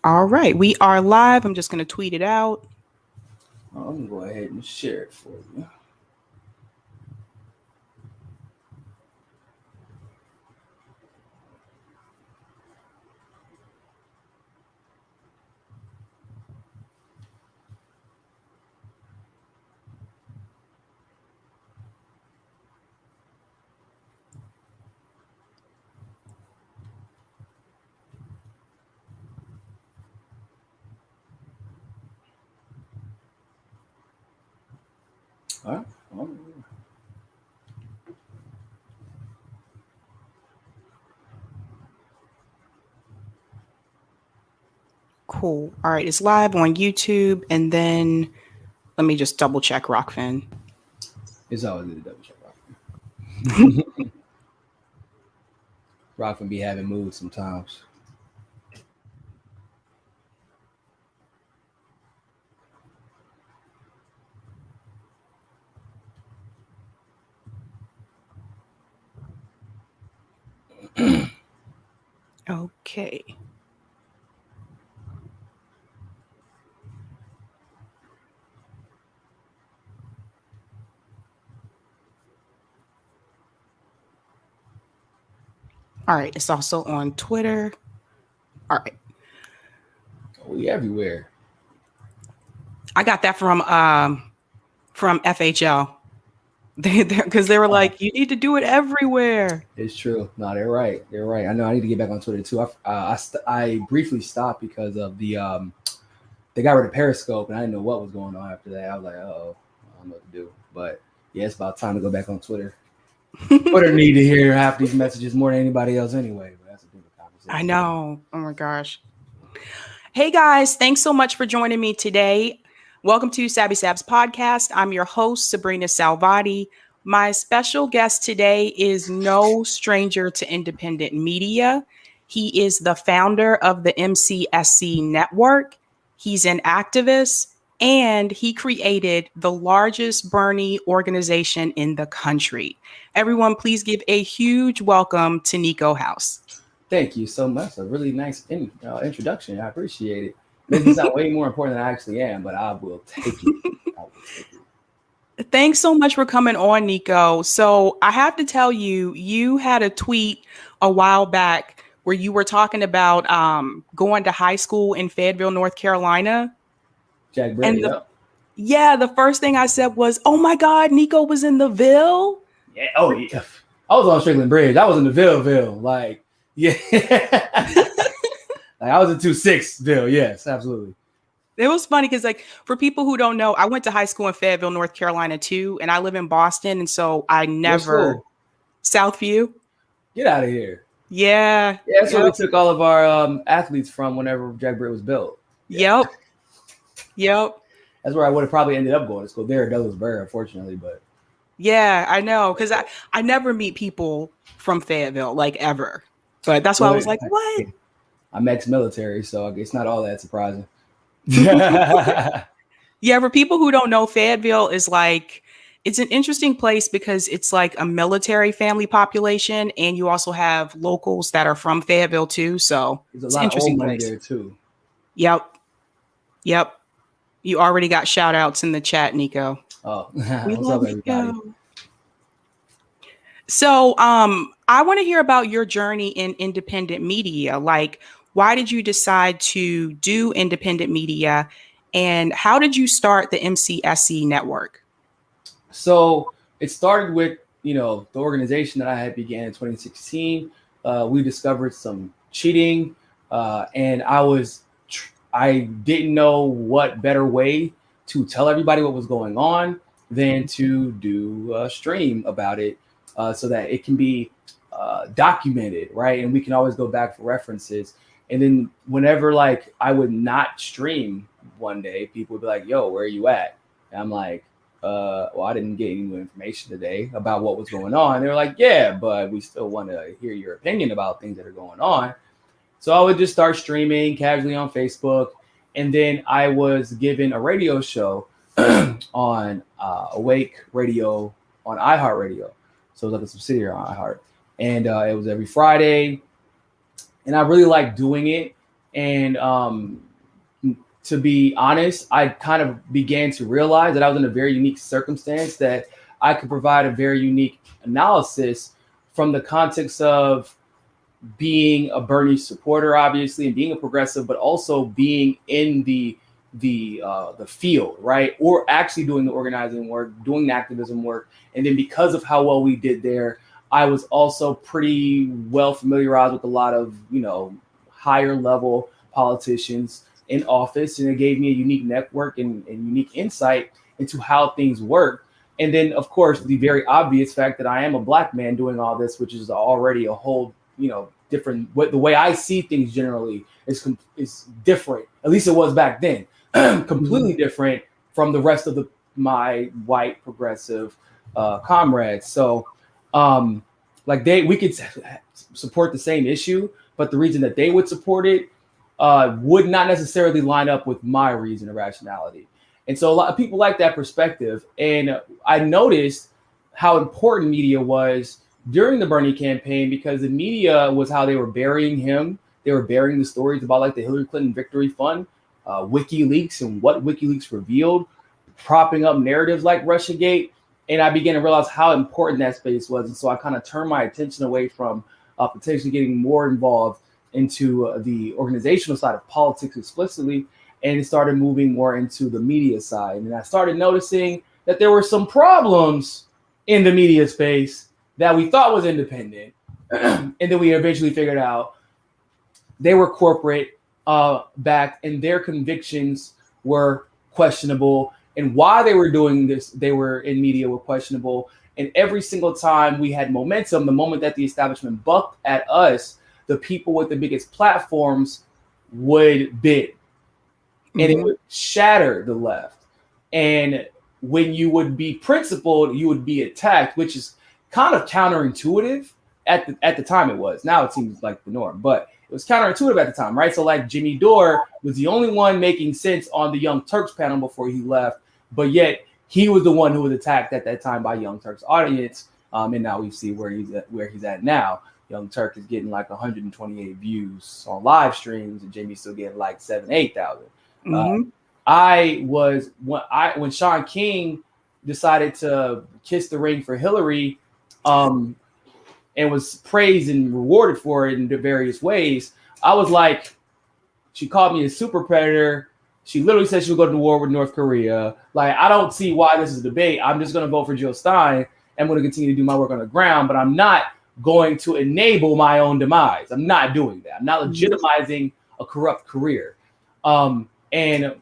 All right, we are live. I'm just going to tweet it out. I'm going to go ahead and share it for you. All right. Cool. All right, it's live on YouTube, and then let me just double check Rockfin. It's always good to double check Rockfin. Rockfin be having moves sometimes. Okay. All right, it's also on Twitter. All right. We everywhere. I got that from FHL. Because they were like, you need to do it everywhere. It's true. No, they're right. They're right. I know I need to get back on Twitter too. I briefly stopped because of the they got rid of Periscope, and I didn't know what was going on after that. I was like, oh, I don't know what to do. But yeah, it's about time to go back on Twitter. Twitter need to hear half these messages more than anybody else anyway. But that's a different conversation. I know. Oh my gosh. Hey guys, thanks so much for joining me today. Welcome to Sabby Sab's podcast. I'm your host, Sabrina Salvati. My special guest today is no stranger to independent media. He is the founder of the MCSC network. He's an activist, and he created the largest Bernie organization in the country. Everyone, please give a huge welcome to Niko House. Thank you so much. A really nice introduction. I appreciate it. Makes me sound way more important than I actually am, but I will take it. Thanks so much for coming on, Niko. So I have to tell you, you had a tweet a while back where you were talking about going to high school in Fayetteville, North Carolina. Jack Brady, yeah, the first thing I said was, oh my God, Niko was in the Ville. Yeah. Oh, yeah. I was on Strickland Bridge. I was in the Ville. Like, yeah. Like I was in 26ville. Yes, absolutely. It was funny because, like, for people who don't know, I went to high school in Fayetteville, North Carolina, too, and I live in Boston, and so I never Southview. Get out of here. Yeah. Yeah, that's where we took all of our athletes from whenever Jack Brady was built. Yeah. Yep. That's where I would have probably ended up going to school there at Douglasburg, unfortunately, but. Yeah, I know, because I never meet people from Fayetteville, like, ever. But that's why I was like, what? I'm ex-military, so it's not all that surprising. Yeah, for people who don't know, Fayetteville is like, it's an interesting place because it's like a military family population, and you also have locals that are from Fayetteville too. So it's an interesting place there too. Yep. You already got shout outs in the chat, Niko. Oh, what's up, everybody? So I want to hear about your journey in independent media. Like, why did you decide to do independent media, and how did you start the MCSC network? So it started with, the organization that I had began in 2016. We discovered some cheating, and I didn't know what better way to tell everybody what was going on than to do a stream about it, so that it can be documented, right? And we can always go back for references. And then whenever like I would not stream one day, people would be like, yo, where are you at? And I'm like, well, I didn't get any new information today about what was going on. They were like, yeah, but we still want to hear your opinion about things that are going on. So I would just start streaming casually on Facebook. And then I was given a radio show on Awake Radio on iHeartRadio. So it was like a subsidiary on iHeart. And it was every Friday. And I really liked doing it. And to be honest, I kind of began to realize that I was in a very unique circumstance, that I could provide a very unique analysis from the context of being a Bernie supporter, obviously, and being a progressive, but also being in the field, right? Or actually doing the organizing work, doing the activism work. And then because of how well we did there, I was also pretty well familiarized with a lot of, higher level politicians in office. And it gave me a unique network and unique insight into how things work. And then, of course, the very obvious fact that I am a Black man doing all this, which is already a whole, different, the way I see things generally is different. At least it was back then. Completely different from the rest of my white progressive comrades. So we could support the same issue, but the reason that they would support it would not necessarily line up with my reason or rationality. And so a lot of people like that perspective. And I noticed how important media was during the Bernie campaign, because the media was how they were burying him. They were burying the stories about like the Hillary Clinton Victory Fund, WikiLeaks and what WikiLeaks revealed, propping up narratives like Russiagate. And I began to realize how important that space was. And so I kind of turned my attention away from potentially getting more involved into the organizational side of politics explicitly, and started moving more into the media side. And I started noticing that there were some problems in the media space that we thought was independent. And then we eventually figured out they were corporate backed, and their convictions were questionable. And why they were doing this, they were in media, were questionable. And every single time we had momentum, the moment that the establishment bucked at us, the people with the biggest platforms would bid. And it would shatter the left. And when you would be principled, you would be attacked, which is kind of counterintuitive at the time. It was. Now it seems like the norm, but it was counterintuitive at the time, right? So like Jimmy Dore was the only one making sense on the Young Turks panel before he left, but yet he was the one who was attacked at that time by Young Turk's audience. And now we see where he's at now. Young Turk is getting like 128 views on live streams, and Jimmy's still getting like 8,000. When Sean King decided to kiss the ring for Hillary, and was praised and rewarded for it in various ways, I was like, she called me a super predator. She literally said she would go to war with North Korea. Like, I don't see why this is a debate. I'm just going to vote for Jill Stein. I'm going to continue to do my work on the ground, but I'm not going to enable my own demise. I'm not doing that. I'm not legitimizing a corrupt career. And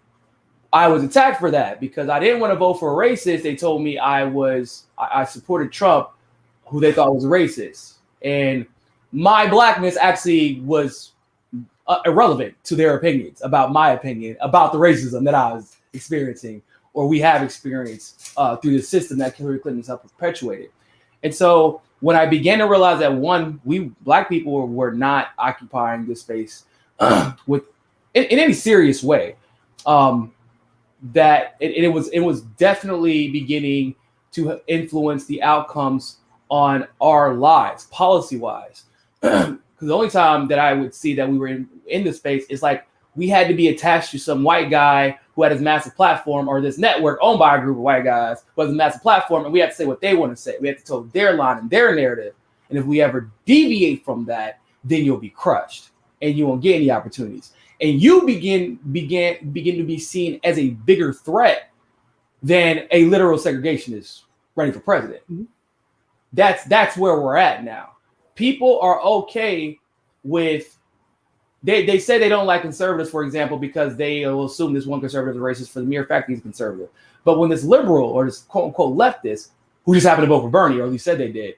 I was attacked for that because I didn't want to vote for a racist. They told me I supported Trump, who they thought was a racist. And my Blackness actually was irrelevant to their opinions about my opinion about the racism that I was experiencing, or we have experienced through the system that Hillary Clinton has helped perpetuate it. And so when I began to realize that, one, we Black people were not occupying this space in any serious way, that it was definitely beginning to influence the outcomes on our lives, policy-wise. Because the only time that I would see that we were in this space is like we had to be attached to some white guy who had his massive platform, or this network owned by a group of white guys who has a massive platform, and we have to say what they want to say. We have to tell their line and their narrative. And if we ever deviate from that, then you'll be crushed and you won't get any opportunities. And you begin to be seen as a bigger threat than a literal segregationist running for president. That's where we're at now. People are okay with, they say they don't like conservatives, for example, because they will assume this one conservative is racist for the mere fact he's conservative. But when this liberal or this quote unquote leftist, who just happened to vote for Bernie, or at least said they did,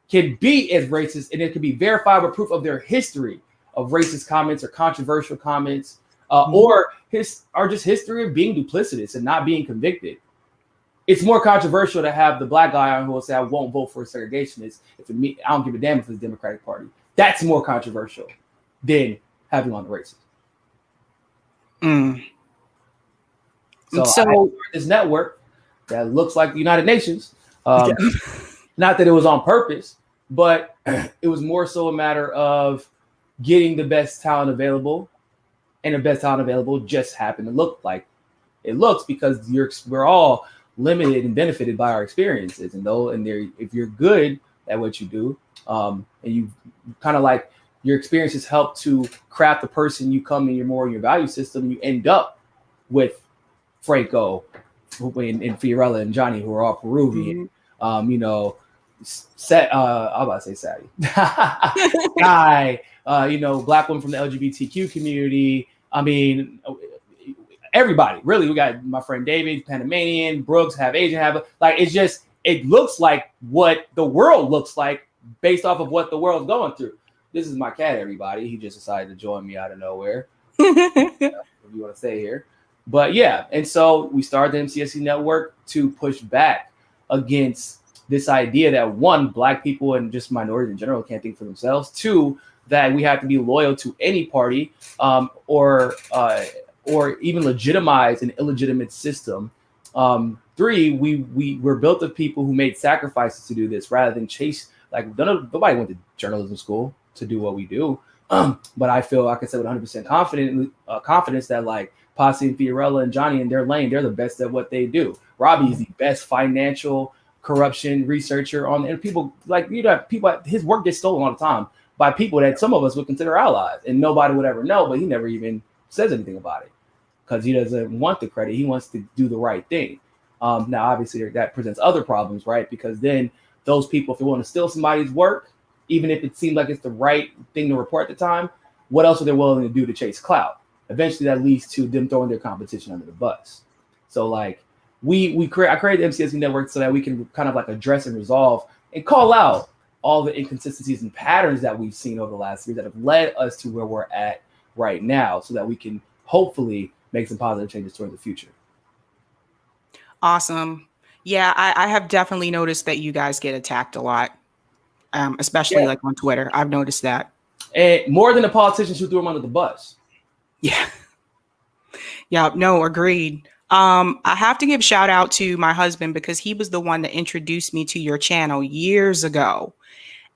can be as racist, and it can be verifiable proof of their history of racist comments or controversial comments, or just history of being duplicitous and not being convicted. It's more controversial to have the Black guy on who will say, I won't vote for a segregationist. I don't give a damn if it's the Democratic Party. That's more controversial than having on the racist. So I started this network that looks like the United Nations. Not that it was on purpose, but it was more so a matter of getting the best talent available and the best talent available just happen to look like it looks because we're all limited and benefited by our experiences. And if you're good at what you do, and you kind of like your experiences help to craft the person you come in your value system, you end up with Franco and Fiorella and Johnny, who are all Peruvian. I'm about to say Sabby. Guy, black woman from the LGBTQ community. I mean, everybody, really. We got my friend David, Panamanian, Brooks, have Asian, it looks like what the world looks like based off of what the world's going through. This is my cat, everybody. He just decided to join me out of nowhere. If you want to stay here. But yeah, and so we started the MCSC network to push back against this idea that one, black people and just minorities in general can't think for themselves. Two, that we have to be loyal to any party or even legitimize an illegitimate system. Three, we're built of people who made sacrifices to do this rather than chase. Like nobody went to journalism school to do what we do. But I feel, like I said, with 100% confidence that like Posse and Fiorella and Johnny in their lane, they're the best at what they do. Robbie is the best financial corruption researcher and people like, his work gets stolen all the time by people that some of us would consider allies, and nobody would ever know, but he never even says anything about it because he doesn't want the credit. He wants to do the right thing. Now, obviously, that presents other problems, right? Because then those people, if they want to steal somebody's work, even if it seemed like it's the right thing to report at the time, what else are they willing to do to chase clout? Eventually, that leads to them throwing their competition under the bus. So, like, I created the MCSC network so that we can kind of like address and resolve and call out all the inconsistencies and patterns that we've seen over the last year that have led us to where we're at right now, so that we can hopefully make some positive changes toward the future. Awesome. Yeah, I have definitely noticed that you guys get attacked a lot, especially like on Twitter. I've noticed that. And more than the politicians who threw them under the bus. Yeah. Yeah, no, agreed. I have to give shout out to my husband because he was the one that introduced me to your channel years ago.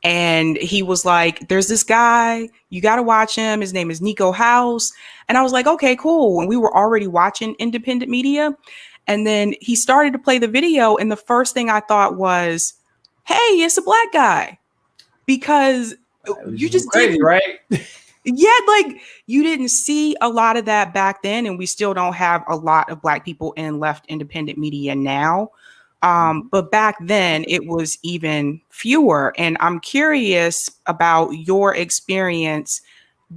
And he was like, there's this guy, you got to watch him. His name is Niko House. And I was like, okay, cool. And we were already watching independent media. And then he started to play the video. And the first thing I thought was, hey, it's a black guy. Because you just crazy, right? Yeah, like you didn't see a lot of that back then. And we still don't have a lot of black people in left independent media now. But back then it was even fewer. And I'm curious about your experience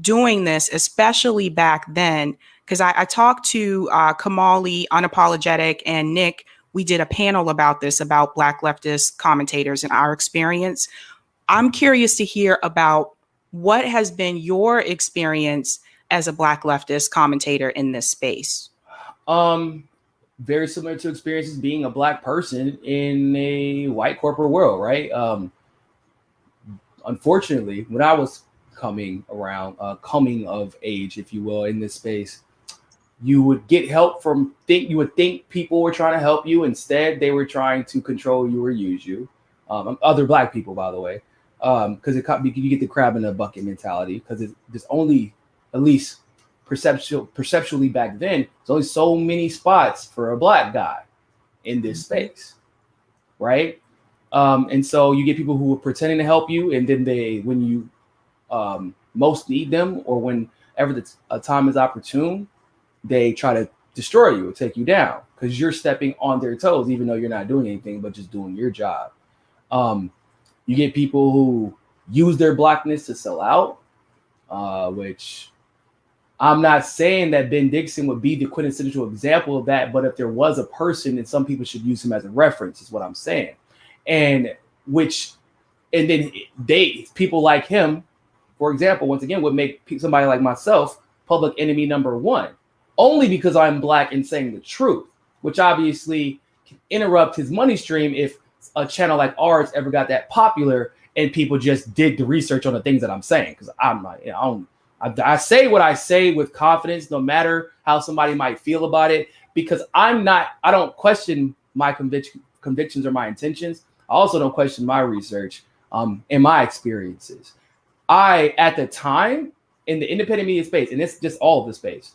doing this, especially back then, because I talked to Kamali, Unapologetic, and Nick. We did a panel about this, about Black leftist commentators and our experience. I'm curious to hear about what has been your experience as a Black leftist commentator in this space. Very similar to experiences being a Black person in a white corporate world, right? Unfortunately, when I was coming of age, if you will, in this space, you would get help you would think people were trying to help you. Instead, they were trying to control you or use you. Other Black people, by the way, because you get the crab in the bucket mentality, because there's only, at least perceptually back then, there's only so many spots for a Black guy in this space, right? And so you get people who are pretending to help you, and then when you most need them, or whenever a time is opportune, they try to destroy you or take you down because you're stepping on their toes, even though you're not doing anything but just doing your job. You get people who use their Blackness to sell out, which I'm not saying that Ben Dixon would be the quintessential example of that, but if there was a person, then some people should use him as a reference, is what I'm saying. And then people like him, for example, once again, would make somebody like myself public enemy number one, only because I'm Black and saying the truth, which obviously can interrupt his money stream if a channel like ours ever got that popular and people just did the research on the things that I'm saying. Because I say what I say with confidence, no matter how somebody might feel about it, because I don't question my convictions or my intentions. I also don't question my research and my experiences. At the time, in the independent media space, and it's just all of the space,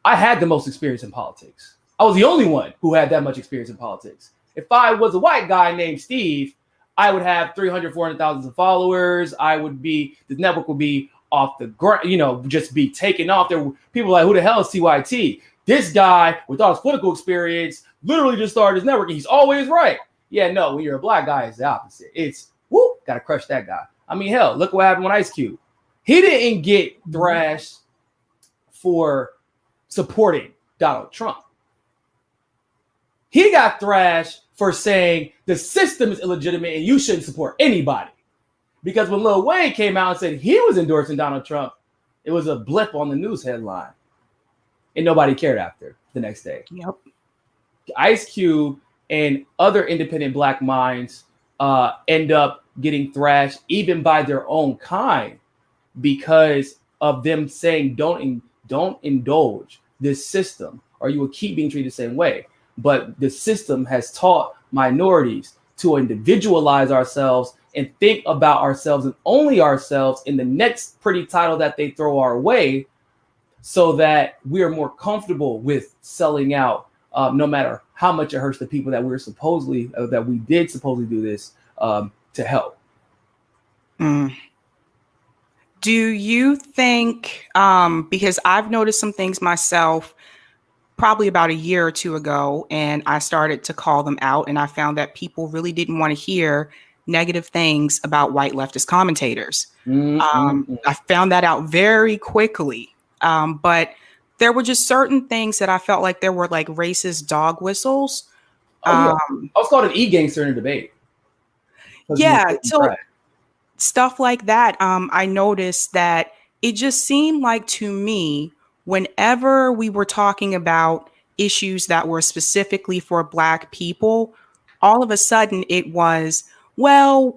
I had the most experience in politics. I was the only one who had that much experience in politics. If I was a white guy named Steve, I would have 300, 400,000 followers. The network would be off the ground, just be taken off. There were people like, who the hell is TYT? This guy, with all his political experience, literally just started his network, and he's always right. Yeah, no, when you're a black guy, it's the opposite. It's, gotta crush that guy. I mean, hell, look what happened with Ice Cube. He didn't get thrashed for supporting Donald Trump. He got thrashed for saying the system is illegitimate and you shouldn't support anybody. Because when Lil Wayne came out and said he was endorsing Donald Trump, it was a blip on the news headline. And nobody cared after the next day. Yep. Ice Cube and other independent black minds end up getting thrashed even by their own kind because of them saying don't indulge this system or you will keep being treated the same way. But the system has taught minorities to individualize ourselves and think about ourselves and only ourselves in the next pretty title that they throw our way, so that we are more comfortable with selling out, no matter how much it hurts the people that we did supposedly do this to help. Do you think, because I've noticed some things myself probably about a year or two ago, and I started to call them out, and I found that people really didn't want to hear negative things about white leftist commentators. I found that out very quickly. But there were just certain things that I felt like there were like racist dog whistles. I was called an e-gangster in a debate. Yeah, so stuff like that. I noticed that it just seemed like to me, whenever we were talking about issues that were specifically for Black people, all of a sudden it was, well,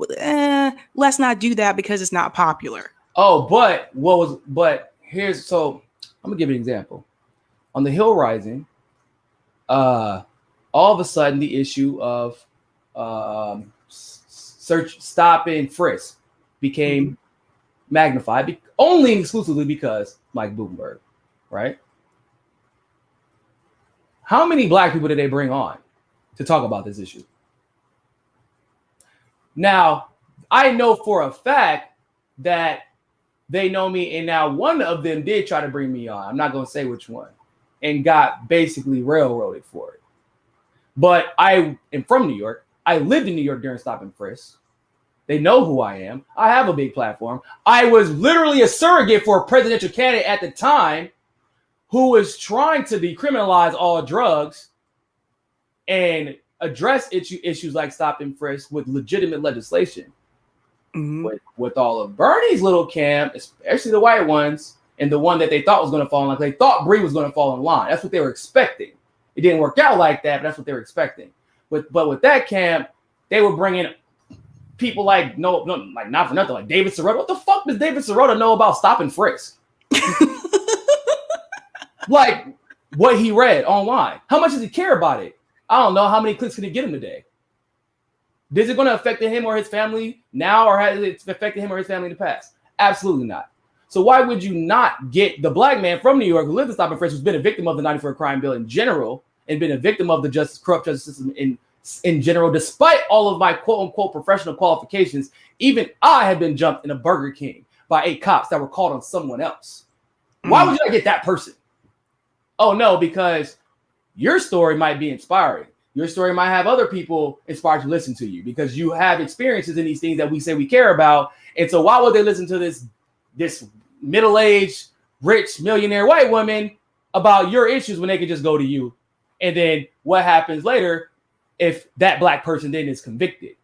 let's not do that because it's not popular. Oh, but so I'm gonna give you an example. On the Hill Rising, all of a sudden the issue of search, stop, and frisk became magnified only exclusively because Mike Bloomberg, right? How many Black people did they bring on to talk about this issue? Now, I know for a fact that they know me, and now one of them did try to bring me on. I'm not going to say which one, and got basically railroaded for it. But I am from New York. I lived in New York during Stop and Frisk. They know who I am. I have a big platform. I was literally a surrogate for a presidential candidate at the time who was trying to decriminalize all drugs and address issues like Stop and Frisk with legitimate legislation. With all of Bernie's little camp, especially the white ones, and the one that they thought was going to fall in line, they thought Bree was going to fall in line. That's what they were expecting. It didn't work out like that, but that's what they were expecting. But with that camp, they were bringing people like not for nothing, like David Sirota. What the fuck does David Sirota know about Stop and Frisk? Like what he read online. How much does he care about it? I don't know. How many clicks can he get him today? Is it going to affect him or his family now, or has it affected him or his family in the past? Absolutely not. So why would you not get the Black man from New York who lived in Stop and Frisk, who's been a victim of the 94 crime bill in general, and been a victim of the corrupt justice system in general, despite all of my quote unquote professional qualifications? Even I had been jumped in a Burger King by 8 cops that were called on someone else. Why would you not get that person? Oh no, because your story might be inspiring. Your story might have other people inspired to listen to you because you have experiences in these things that we say we care about. And so why would they listen to this middle-aged, rich, millionaire white woman about your issues when they could just go to you? And then what happens later if that Black person then is convicted?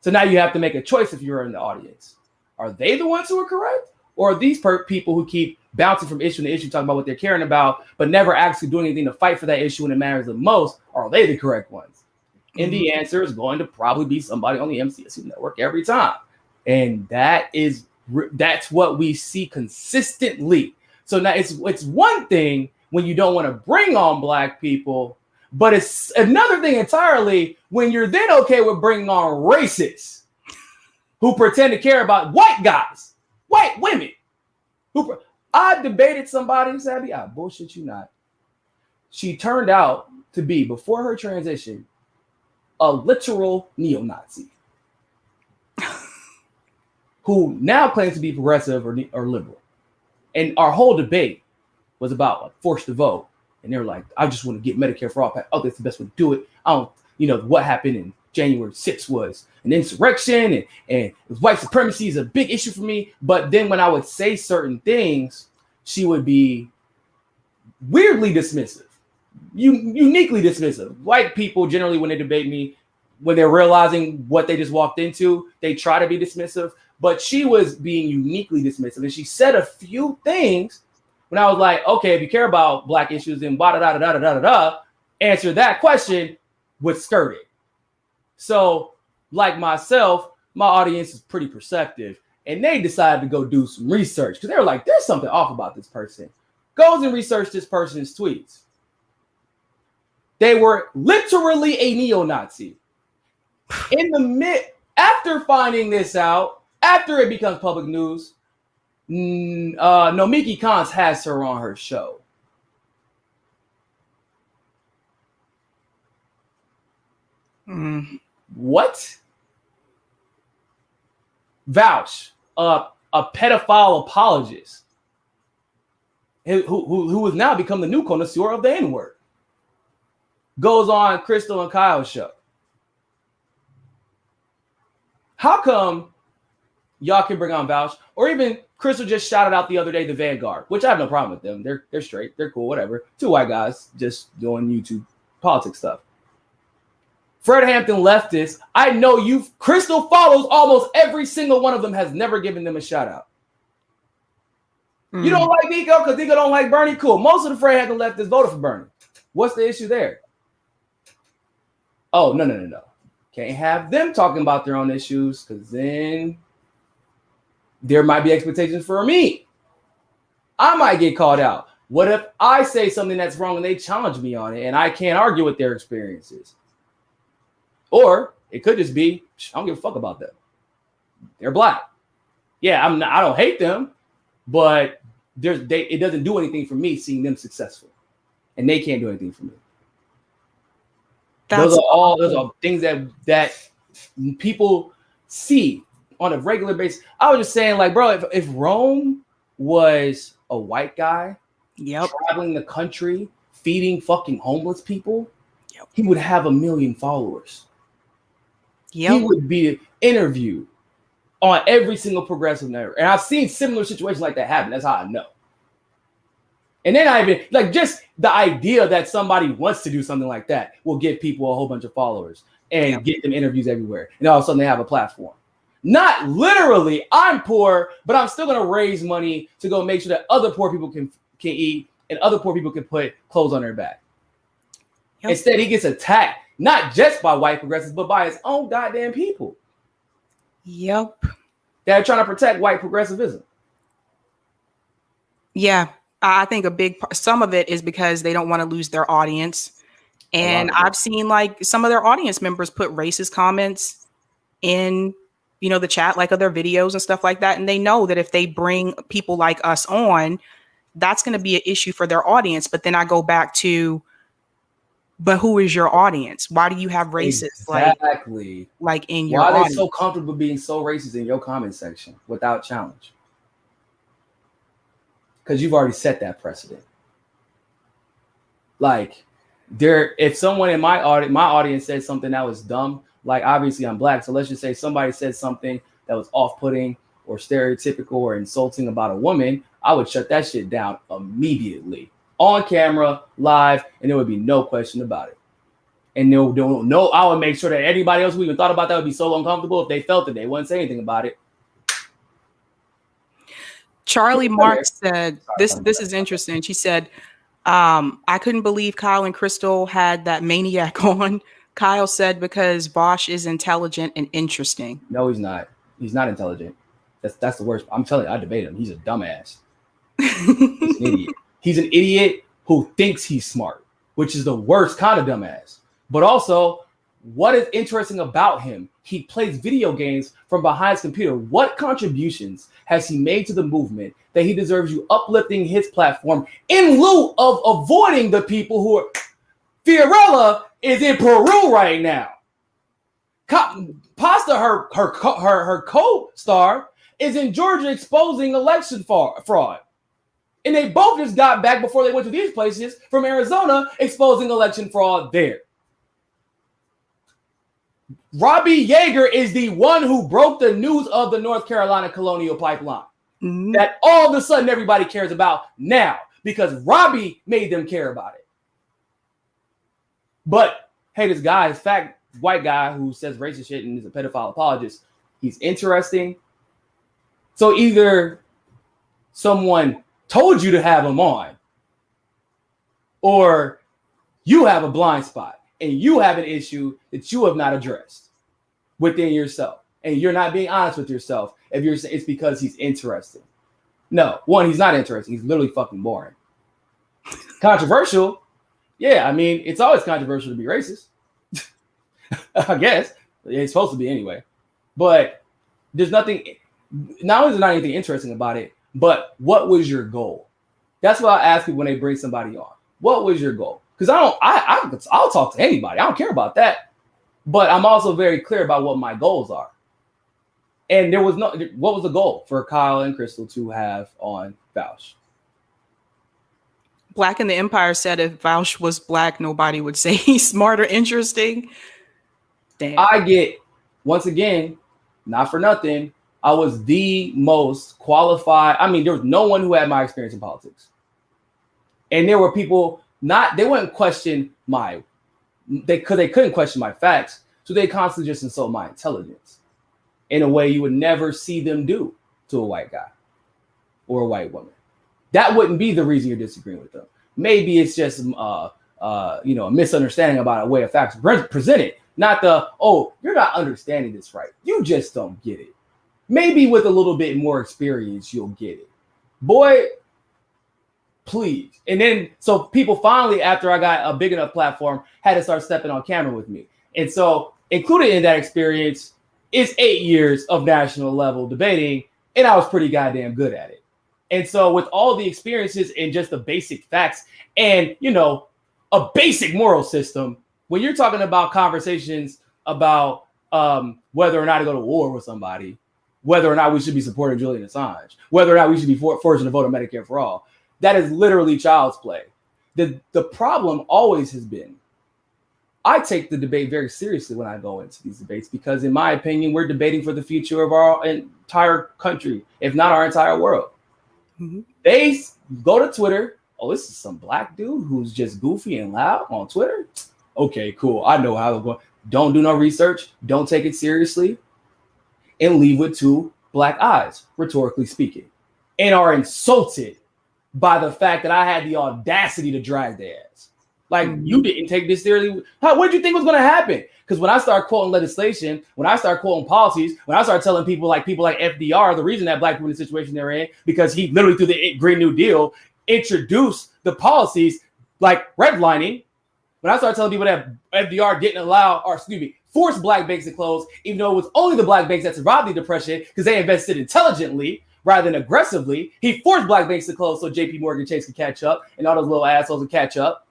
So now you have to make a choice if you're in the audience. Are they the ones who are correct? Or are these people who keep bouncing from issue to issue, talking about what they're caring about, but never actually doing anything to fight for that issue when it matters the most? Are they the correct ones? And the answer is going to probably be somebody on the MCSU network every time. And that's what we see consistently. So now it's one thing when you don't want to bring on Black people, but it's another thing entirely when you're then okay with bringing on racists who pretend to care about white guys, white women, I debated somebody, Sabby. I bullshit you not. She turned out to be, before her transition, a literal neo-Nazi who now claims to be progressive or liberal. And our whole debate was about like forced to vote. And they're like, I just want to get Medicare for all. Oh, that's the best way to do it. I don't, what happened in January 6th was an insurrection and white supremacy is a big issue for me. But then when I would say certain things, she would be weirdly dismissive, uniquely dismissive. White people generally, when they debate me, when they're realizing what they just walked into, they try to be dismissive. But she was being uniquely dismissive. And she said a few things when I was like, okay, if you care about Black issues, then answer that question with skirting. So, like myself, my audience is pretty perceptive. And they decided to go do some research because they were like, there's something off about this person. Goes and research this person's tweets. They were literally a neo-Nazi. After finding this out, after it becomes public news, Nomiki Kans has her on her show. What? Vouch, a pedophile apologist who has now become the new connoisseur of the N-word, goes on Crystal and Kyle's show. How come y'all can bring on Vouch, or even Crystal just shouted out the other day the Vanguard, which I have no problem with them. They're straight, they're cool, whatever. Two white guys just doing YouTube politics stuff. Fred Hampton leftists, I know Crystal follows almost every single one of them, has never given them a shout out. You don't like Niko because Niko don't like Bernie? Cool. Most of the Fred Hampton leftists voted for Bernie. What's the issue there? Oh, no. Can't have them talking about their own issues because then there might be expectations for me. I might get called out. What if I say something that's wrong and they challenge me on it and I can't argue with their experiences? Or it could just be, I don't give a fuck about them. They're Black. Yeah, I don't hate them, but it doesn't do anything for me seeing them successful. And they can't do anything for me. Those are things that people see on a regular basis. I was just saying, like, bro, if Rome was a white guy traveling the country, feeding fucking homeless people, he would have 1 million followers. He would be interviewed on every single progressive network. And I've seen similar situations like that happen. That's how I know. And then I even, like, just the idea that somebody wants to do something like that will give people a whole bunch of followers and get them interviews everywhere. And all of a sudden they have a platform. Not literally, I'm poor, but I'm still going to raise money to go make sure that other poor people can eat and other poor people can put clothes on their back. Instead, he gets attacked, not just by white progressives, but by his own goddamn people. That are trying to protect white progressivism. Yeah. I think some of it is because they don't want to lose their audience. And I've seen like some of their audience members put racist comments in, the chat, like other videos and stuff like that. And they know that if they bring people like us on, that's going to be an issue for their audience. But then I go back to, but who is your audience? Why do you have racists like in your audience? Why are they so comfortable being so racist in your comment section without challenge? Because you've already set that precedent. Like, if someone in my audience said something that was dumb, like obviously I'm Black, so let's just say somebody said something that was off-putting or stereotypical or insulting about a woman, I would shut that shit down immediately, on camera, live, and there would be no question about it. And I would make sure that anybody else who even thought about that would be so uncomfortable if they felt it, they wouldn't say anything about it. Charlie Marks said, this is interesting. She said, I couldn't believe Kyle and Crystal had that maniac on. Kyle said, because Vosh is intelligent and interesting. No, he's not. He's not intelligent. That's the worst. I'm telling you, I debated him. He's a dumbass. He's an idiot. He's an idiot who thinks he's smart, which is the worst kind of dumbass. But also, What is interesting about him? He plays video games from behind his computer. What contributions has he made to the movement that he deserves you uplifting his platform in lieu of avoiding the people who are... Fiorella is in Peru right now. Pasta, her co-star, is in Georgia exposing election fraud. And they both just got back before they went to these places from Arizona exposing election fraud there. Robbie Yeager is the one who broke the news of the North Carolina Colonial Pipeline. Mm-hmm. That all of a sudden everybody cares about now because Robbie made them care about it. But hey, this guy, this fat white guy who says racist shit and is a pedophile apologist, he's interesting. So either someone told you to have him on, or you have a blind spot and you have an issue that you have not addressed within yourself, and you're not being honest with yourself. If you're saying it's because he's interesting. No, one, he's not interesting. He's literally fucking boring. Controversial. Yeah, I mean, it's always controversial to be racist. I guess. It's supposed to be anyway. But there's nothing, not only is there not anything interesting about it, but what was your goal? That's what I ask people when they bring somebody on. What was your goal? Because I'll talk to anybody. I don't care about that. But I'm also very clear about what my goals are. And what was the goal for Kyle and Crystal to have on Vouch? Black in the Empire said if Vouch was black, nobody would say he's smart or interesting. Damn. I get, once again, not for nothing, I was the most qualified. I mean, there was no one who had my experience in politics. And there were people they wouldn't question because they couldn't question my facts. So they constantly just insult my intelligence in a way you would never see them do to a white guy or a white woman. That wouldn't be the reason you're disagreeing with them. Maybe it's just a misunderstanding about a way of facts presented. Not you're not understanding this right. You just don't get it. Maybe with a little bit more experience, you'll get it. Boy, please. And then, so people finally, after I got a big enough platform, had to start stepping on camera with me. And so included in that experience is 8 years of national level debating, and I was pretty goddamn good at it. And so with all the experiences and just the basic facts and, a basic moral system, when you're talking about conversations about whether or not to go to war with somebody, whether or not we should be supporting Julian Assange, whether or not we should be forcing to vote on Medicare for all, that is literally child's play. The problem always has been, I take the debate very seriously when I go into these debates because, in my opinion, we're debating for the future of our entire country, if not our entire world. Mm-hmm. They go to Twitter. Oh, this is some black dude who's just goofy and loud on Twitter. Okay, cool. I know how to go. Don't do no research. Don't take it seriously. And leave with two black eyes, rhetorically speaking, and are insulted by the fact that I had the audacity to drag their ass. Like, you didn't take this seriously. What did you think was going to happen? Because when I start quoting legislation, when I start quoting policies, when I start telling people like FDR, the reason that black people in the situation they're in, because he literally through the Green New Deal introduced the policies like redlining. When I started telling people that FDR didn't force black banks to close, even though it was only the black banks that survived the Depression because they invested intelligently rather than aggressively, he forced black banks to close so JP Morgan Chase could catch up and all those little assholes would catch up.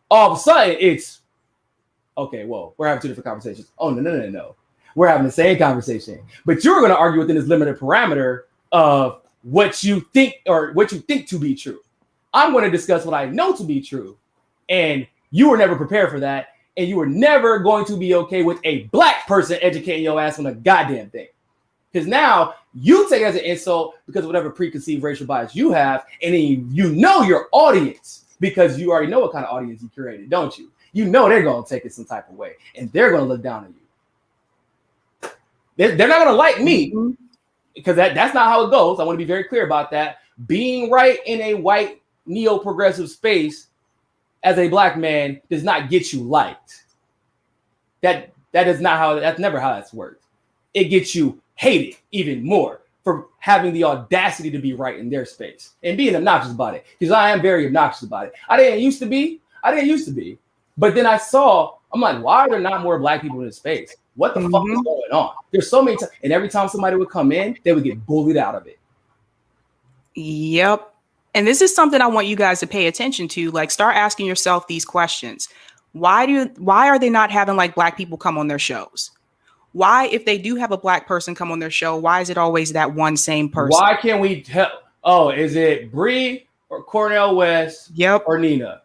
All of a sudden, it's, okay, whoa, we're having two different conversations. Oh, no. We're having the same conversation. But you're going to argue within this limited parameter of what you think to be true. I'm going to discuss what I know to be true. And you were never prepared for that. And you were never going to be okay with a black person educating your ass on a goddamn thing. Because now you take it as an insult because of whatever preconceived racial bias you have. And then you know your audience because you already know what kind of audience you curated, don't you? You know they're going to take it some type of way. And they're going to look down on you. They're not going to like me because that's not how it goes. I want to be very clear about that. Being right in a white neo-progressive space as a black man does not get you liked. That's never how that's worked. It gets you hated even more for having the audacity to be right in their space and being obnoxious about it. Because I am very obnoxious about it. I didn't used to be. But then I saw I'm like, why are there not more black people in this space? What the fuck is going on? There's so many times, and every time somebody would come in, they would get bullied out of it. Yep. And this is something I want you guys to pay attention to. Like, start asking yourself these questions. Why are they not having like black people come on their shows? Why, if they do have a black person come on their show, why is it always that one same person? Why can't we tell? Oh, is it Bree or Cornell West or Nina?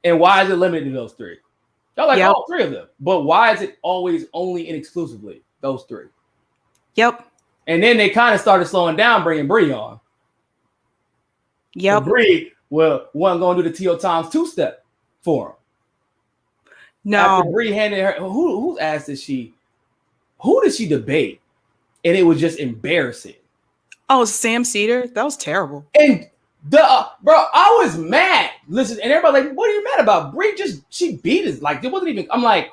And why is it limited to those three? Y'all like all three of them. But why is it always only and exclusively those three? Yep. And then they kind of started slowing down, bringing Bree on. Yep. Bree wasn't going to do the T.O. Times two-step for him. No. After Bree handed her, whose ass did she debate? And it was just embarrassing. Oh, Sam Cedar? That was terrible. And bro, I was mad. Listen, and everybody like, what are you mad about? Bree she beat us. Like, it wasn't even, I'm like,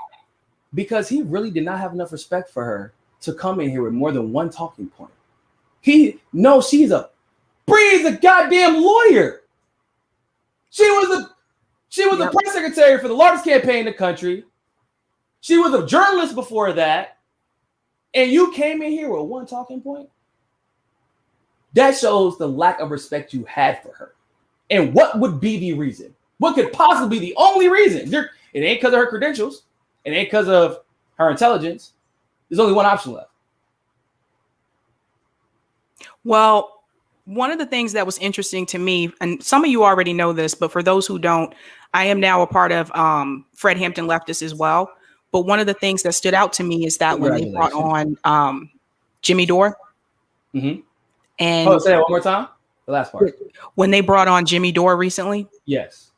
because he really did not have enough respect for her to come in here with more than one talking point. Bree is a goddamn lawyer. She was the press secretary for the largest campaign in the country. She was a journalist before that. And you came in here with one talking point? That shows the lack of respect you had for her. And what would be the reason? What could possibly be the only reason? It ain't because of her credentials. It ain't because of her intelligence. There's only one option left. Well, one of the things that was interesting to me, and some of you already know this, but for those who don't, I am now a part of Fred Hampton Leftists as well. But one of the things that stood out to me is that when they brought on Jimmy Dore. Mm-hmm. And say that one more time. The last part. When they brought on Jimmy Dore recently. Yes.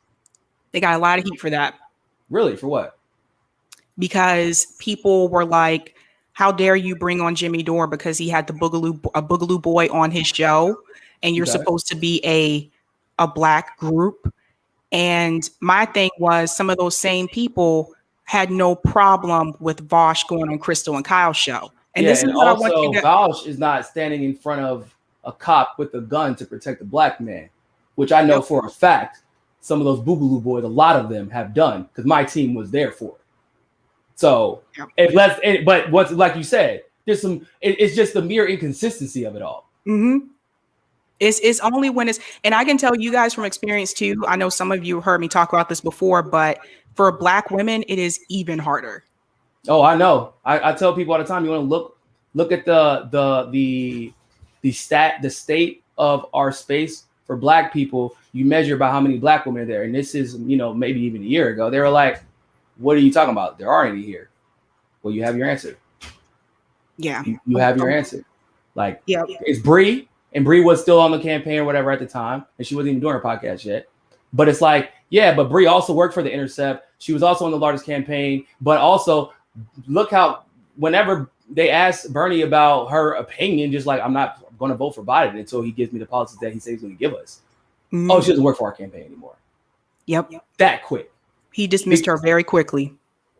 They got a lot of heat for that. Really? For what? Because people were like, how dare you bring on Jimmy Dore because he had a Boogaloo Boy on his show, and you're supposed to be a black group. And my thing was, some of those same people had no problem with Vosh going on Crystal and Kyle's show. And this is what I want you to. Vosh is not standing in front of a cop with a gun to protect a black man, which I know for a fact some of those Boogaloo Boys, a lot of them have done, because my team was there for it. So but what's like you said, there's some. It's just the mere inconsistency of it all. Mm-hmm. It's only when it's, and I can tell you guys from experience too. I know some of you heard me talk about this before, but for black women, it is even harder. Oh, I know. I tell people all the time, you want to look at the state of our space for black people. You measure by how many black women are there, and this is maybe even a year ago. They were like, "What are you talking about? There aren't any here." Well, you have your answer. Yeah, you have your answer. Like, it's Bree, and Bree was still on the campaign or whatever at the time, and she wasn't even doing her podcast yet. But it's like, yeah, but Bree also worked for The Intercept. She was also on the largest campaign, but also look how whenever they asked Bernie about her opinion, just like, I'm not going to vote for Biden until he gives me the policies that he says he's going to give us. Mm-hmm. Oh, she doesn't work for our campaign anymore. Yep. That quick. He dismissed her very quickly.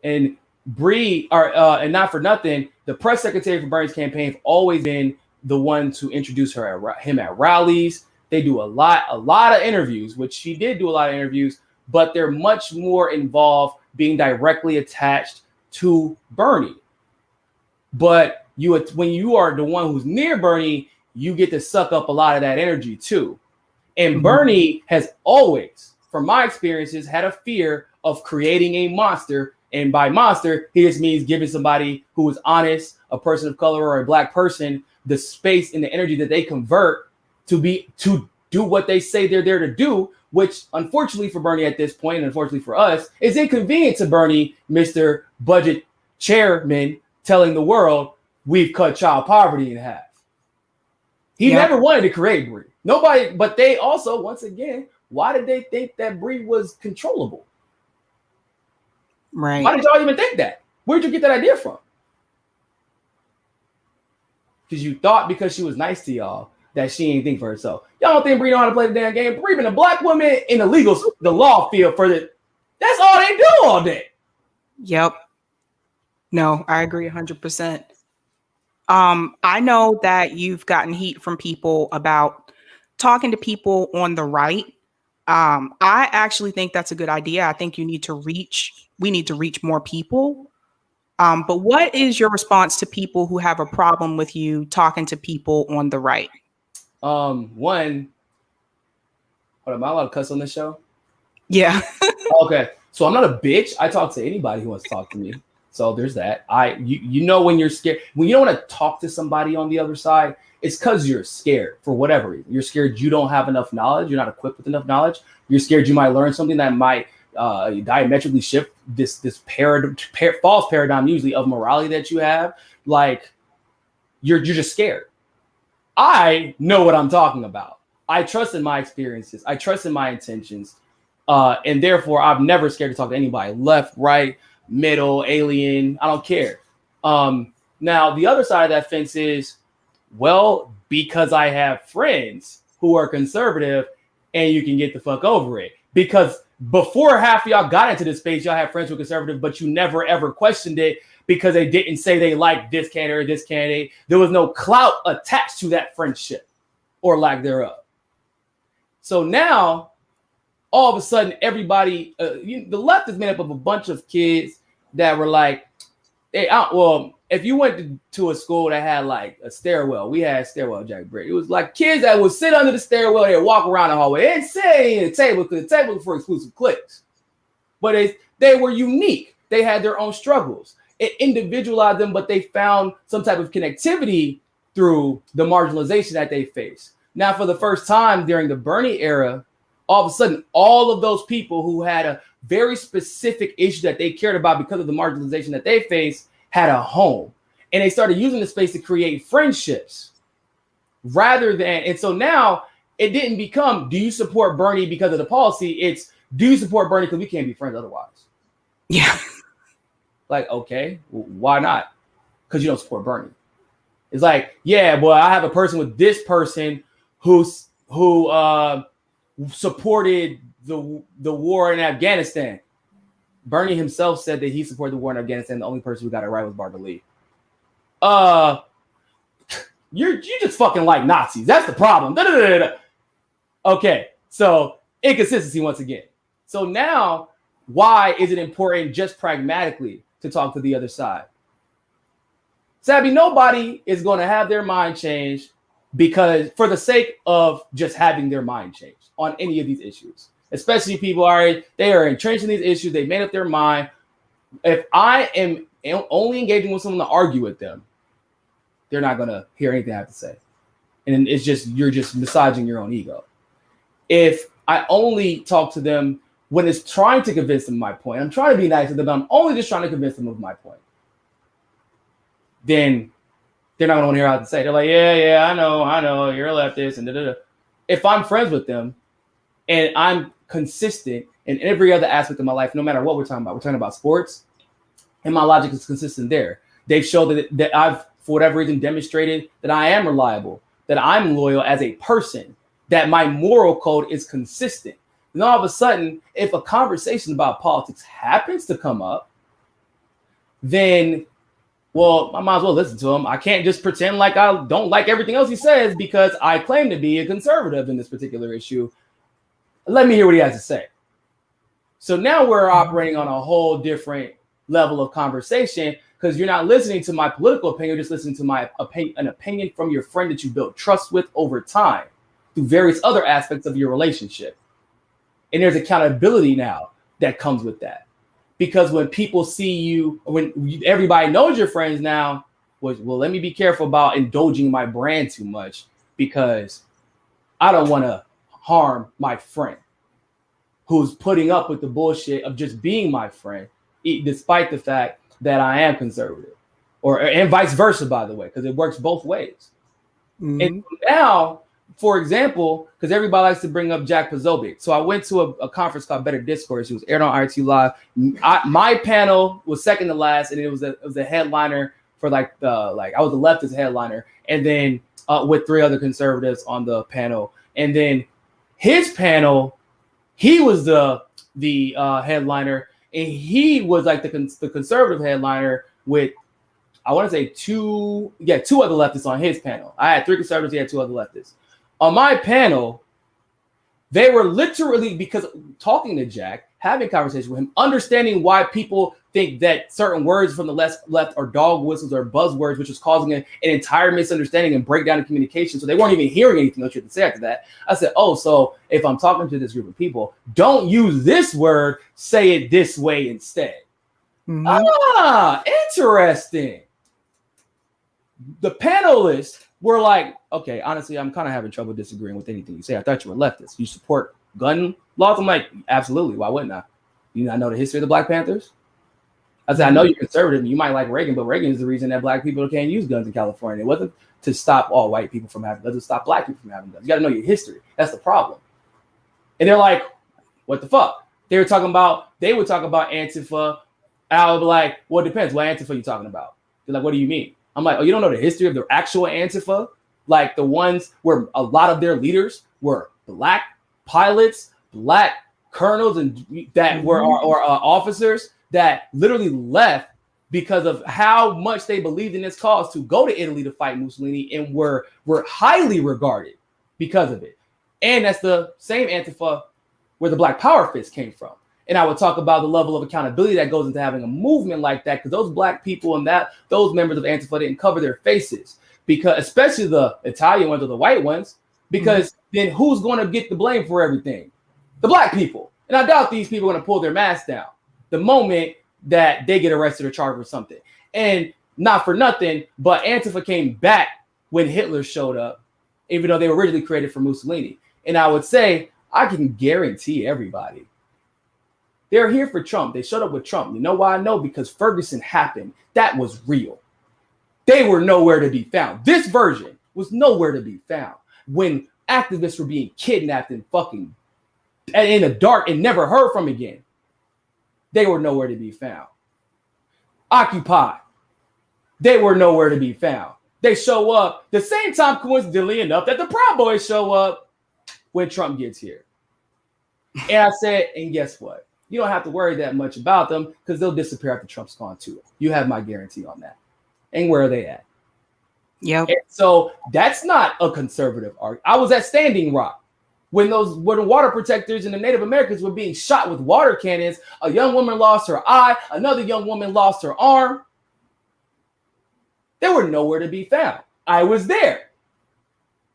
And Bree, and not for nothing, the press secretary for Bernie's campaign have always been the one to introduce him at rallies. They do a lot of interviews, which she did do a lot of interviews, but they're much more involved being directly attached to Bernie. But when you are the one who's near Bernie, you get to suck up a lot of that energy too. And mm-hmm. Bernie has always, from my experiences, had a fear of creating a monster. And by monster, he just means giving somebody who is honest, a person of color or a black person, the space and the energy that they convert to do what they say they're there to do, which unfortunately for Bernie at this point, and unfortunately for us, is inconvenient to Bernie, Mr. Budget Chairman, telling the world we've cut child poverty in half. He never wanted to create Bree. Nobody, but they also, once again, why did they think that Bree was controllable? Right. Why did y'all even think that? Where'd you get that idea from? Because you thought because she was nice to y'all that she ain't think for herself. Y'all don't think Bree know how to play the damn game? Bree been a black woman in the law field that's all they do all day. Yep. No, I agree 100%. I know that you've gotten heat from people about talking to people on the right I actually think that's a good idea. I think we need to reach more people. But what is your response to people who have a problem with you talking to people on the right? One, hold on, am I allowed to cuss on this show? Yeah. Okay. So I'm not a bitch. I talk to anybody who wants to talk to me. So there's that. You know when you're scared, when you don't want to talk to somebody on the other side, it's because you're scared for whatever reason. You're scared you don't have enough knowledge. You're not equipped with enough knowledge. You're scared you might learn something that might diametrically shift this false paradigm usually of morality that you have. Like you're just scared. I know what I'm talking about. I trust in my experiences. I trust in my intentions. And therefore, I'm never scared to talk to anybody. Left, right, middle, alien. I don't care. Now, the other side of that fence is, well, because I have friends who are conservative and you can get the fuck over it. Because before half of y'all got into this space, y'all have friends who are conservative, but you never, ever questioned it because they didn't say they liked this candidate or this candidate. There was no clout attached to that friendship or lack thereof. So now, all of a sudden, everybody, the left is made up of a bunch of kids that were like, hey, well, if you went to a school that had like a stairwell, we had stairwell Jack Brick. It was like kids that would sit under the stairwell, they'd walk around the hallway and sit at the table because the table was for exclusive cliques. But they were unique. They had their own struggles. It individualized them, but they found some type of connectivity through the marginalization that they faced. Now, for the first time during the Bernie era, all of a sudden, all of those people who had a very specific issue that they cared about because of the marginalization that they faced had a home. And they started using the space to create friendships rather than. And so now it didn't become, do you support Bernie because of the policy? It's, do you support Bernie because we can't be friends otherwise? Yeah. Like, okay, well, why not? Because you don't support Bernie. It's like, yeah, boy, I have a person with this person who supported the war in Afghanistan. Bernie himself said that he supported the war in Afghanistan. The only person who got it right was Barbara Lee. You just fucking like Nazis. That's the problem. Okay, so inconsistency once again. So now, why is it important just pragmatically to talk to the other side? Sabby, nobody is going to have their mind changed because for the sake of just having their mind changed on any of these issues, especially people they are entrenched in these issues. They made up their mind. If I am only engaging with someone to argue with them, they're not going to hear anything I have to say. And it's just, you're just massaging your own ego. If I only talk to them when it's trying to convince them of my point, I'm trying to be nice to them, but I'm only just trying to convince them of my point, then they're not going to want to hear what I have to say. They're like, yeah, I know, you're a leftist, and da-da-da. If I'm friends with them and I'm consistent in every other aspect of my life, no matter what we're talking about sports, and my logic is consistent there. They've shown that I've, for whatever reason, demonstrated that I am reliable, that I'm loyal as a person, that my moral code is consistent. And all of a sudden, if a conversation about politics happens to come up, then, well, I might as well listen to him. I can't just pretend like I don't like everything else he says because I claim to be a conservative in this particular issue. Let me hear what he has to say. So now we're operating on a whole different level of conversation because you're not listening to my political opinion, you're just listening to my opinion, an opinion from your friend that you built trust with over time through various other aspects of your relationship. And there's accountability now that comes with that. Because when people see you, when everybody knows your friends now, well, let me be careful about indulging my brand too much because I don't want to harm my friend who's putting up with the bullshit of just being my friend, despite the fact that I am conservative, and vice versa, by the way, because it works both ways. Mm-hmm. And now, for example, because everybody likes to bring up Jack Posobiec. So I went to a conference called Better Discourse. It was aired on RT Live. My panel was second to last, and it was a headliner for I was the leftist headliner, and then with three other conservatives on the panel. And then his panel, he was the headliner, and he was like the conservative headliner with, I want to say two other leftists on his panel. I had three conservatives, he had two other leftists. On my panel, They were literally, because talking to Jack, having conversation with him, understanding why people think that certain words from the left are dog whistles or buzzwords, which was causing an entire misunderstanding and breakdown in communication. So they weren't even hearing anything else you had to say after that. I said, oh, so if I'm talking to this group of people, don't use this word, say it this way instead. Mm-hmm. Ah, interesting. The panelists were like, okay, honestly, I'm kind of having trouble disagreeing with anything you say. I thought you were leftist. You support gun laws? I'm like, absolutely. Why wouldn't I? You not know the history of the Black Panthers? I said, I know you're conservative. You might like Reagan, but Reagan is the reason that Black people can't use guns in California. It wasn't to stop all white people from having guns, to stop Black people from having guns. You got to know your history. That's the problem. And they're like, what the fuck? They were talk about Antifa. I would be like, well, it depends. What Antifa are you talking about? They're like, what do you mean? I'm like, oh, you don't know the history of the actual Antifa? Like the ones where a lot of their leaders were Black pilots, Black colonels, and that were officers that literally left because of how much they believed in this cause to go to Italy to fight Mussolini, and were highly regarded because of it. And that's the same Antifa where the Black Power fist came from. And I would talk about the level of accountability that goes into having a movement like that, because those Black people and those members of Antifa didn't cover their faces, because especially the Italian ones or the white ones, because then who's going to get the blame for everything? The Black people. And I doubt these people are going to pull their masks down the moment that they get arrested or charged with something. And not for nothing, but Antifa came back when Hitler showed up, even though they were originally created for Mussolini. And I would say, I can guarantee everybody, they're here for Trump. They showed up with Trump. You know why I know? Because Ferguson happened. That was real. They were nowhere to be found. This version was nowhere to be found when activists were being kidnapped and fucking in the dark and never heard from again. They were nowhere to be found. Occupy. They were nowhere to be found. They show up the same time, coincidentally enough, that the Proud Boys show up when Trump gets here. And I said, and guess what? You don't have to worry that much about them, because they'll disappear after Trump's gone too. You have my guarantee on that. And where are they at? Yeah. So that's not a conservative argument. I was at Standing Rock when the water protectors and the Native Americans were being shot with water cannons. A young woman lost her eye. Another young woman lost her arm. They were nowhere to be found. I was there.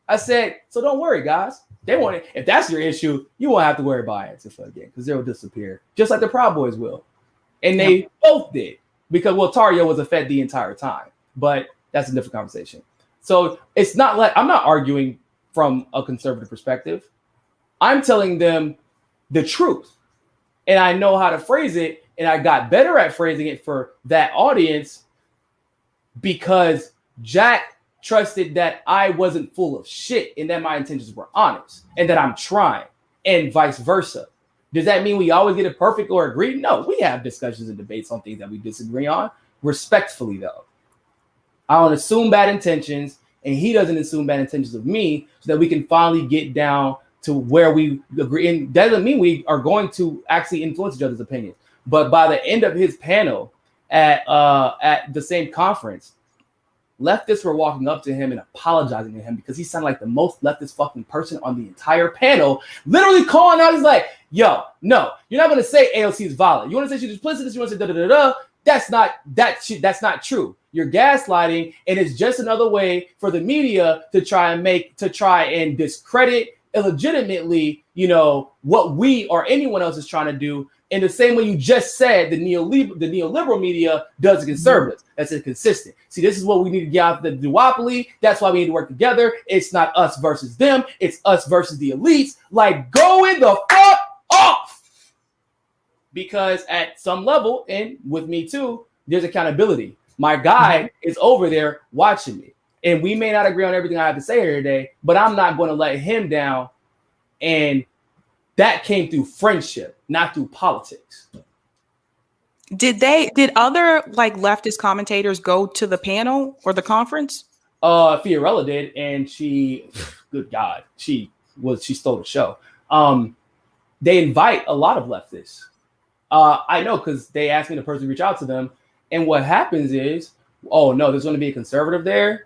I said, so don't worry, guys. They want it. If that's your issue, you won't have to worry about Antifa again, because they'll disappear, just like the Proud Boys will. And they both did, because Tario was a Fed the entire time. But that's a different conversation. So it's not like I'm not arguing from a conservative perspective. I'm telling them the truth, and I know how to phrase it, and I got better at phrasing it for that audience because Jack trusted that I wasn't full of shit and that my intentions were honest and that I'm trying, and vice versa. Does that mean we always get it perfect or agree? No, we have discussions and debates on things that we disagree on, respectfully though. I don't assume bad intentions, and he doesn't assume bad intentions of me, so that we can finally get down to where we agree. And that doesn't mean we are going to actually influence each other's opinions. But by the end of his panel at the same conference, leftists were walking up to him and apologizing to him because he sounded like the most leftist fucking person on the entire panel, literally calling out. He's like, yo, no, you're not going to say AOC is violent. You want to say she's duplicitous? You want to say da-da-da-da? That's not true. You're gaslighting, and it's just another way for the media to try and discredit illegitimately, what we or anyone else is trying to do. In the same way you just said, the neoliberal media does the conservatives. That's inconsistent. See, this is what we need to get out of the duopoly. That's why we need to work together. It's not us versus them. It's us versus the elites. Like, go in the fuck off. Because at some level, and with me too, there's accountability. My guy is over there watching me. And we may not agree on everything I have to say here today, but I'm not going to let him down. And that came through friendship, not through politics. Did other leftist commentators go to the panel or the conference? Fiorella did, and she, good God, she stole the show. They invite a lot of leftists. I know, because they asked me to personally reach out to them. And what happens is, oh no, there's going to be a conservative there.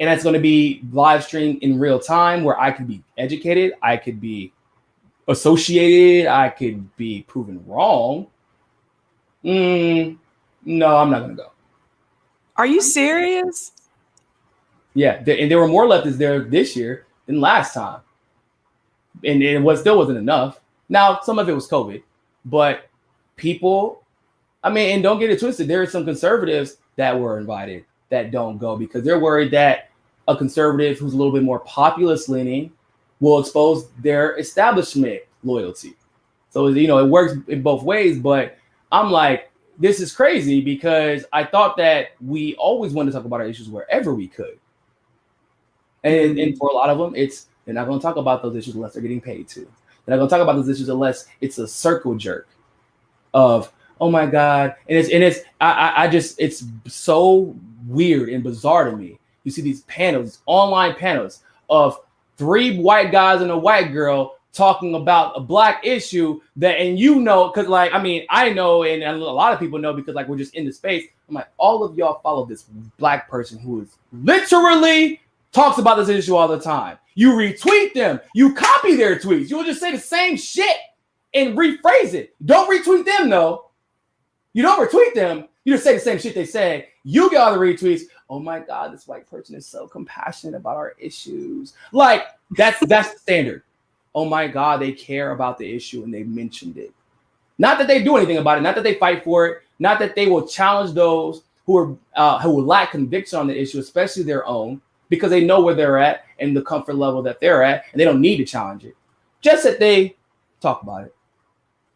And that's going to be live streamed in real time where I could be educated. I could be associated. I could be proven wrong. No, I'm not gonna go. Are you serious? Yeah, and there were more leftists there this year than last time, and still wasn't enough. Now, some of it was COVID, but people, I mean, and don't get it twisted. There are some conservatives that were invited that don't go because they're worried that a conservative who's a little bit more populist leaning will expose their establishment loyalty. So, it works in both ways, but I'm like, this is crazy because I thought that we always wanted to talk about our issues wherever we could. And for a lot of them, they're not going to talk about those issues unless they're getting paid to. They're not going to talk about those issues unless it's a circle jerk of, oh my God. And it's so weird and bizarre to me. You see these panels, online panels of 3 white guys and a white girl talking about a black issue because I know, and a lot of people know because we're just in the space. I'm like, all of y'all follow this black person who is literally talks about this issue all the time. You retweet them, you copy their tweets. You'll just say the same shit and rephrase it. Don't retweet them though. You don't retweet them. You just say the same shit they say. You get all the retweets. Oh my God, this white person is so compassionate about our issues. Like that's the standard. Oh my God, they care about the issue and they mentioned it. Not that they do anything about it. Not that they fight for it. Not that they will challenge those who lack conviction on the issue, especially their own, because they know where they're at and the comfort level that they're at, and they don't need to challenge it. Just that they talk about it.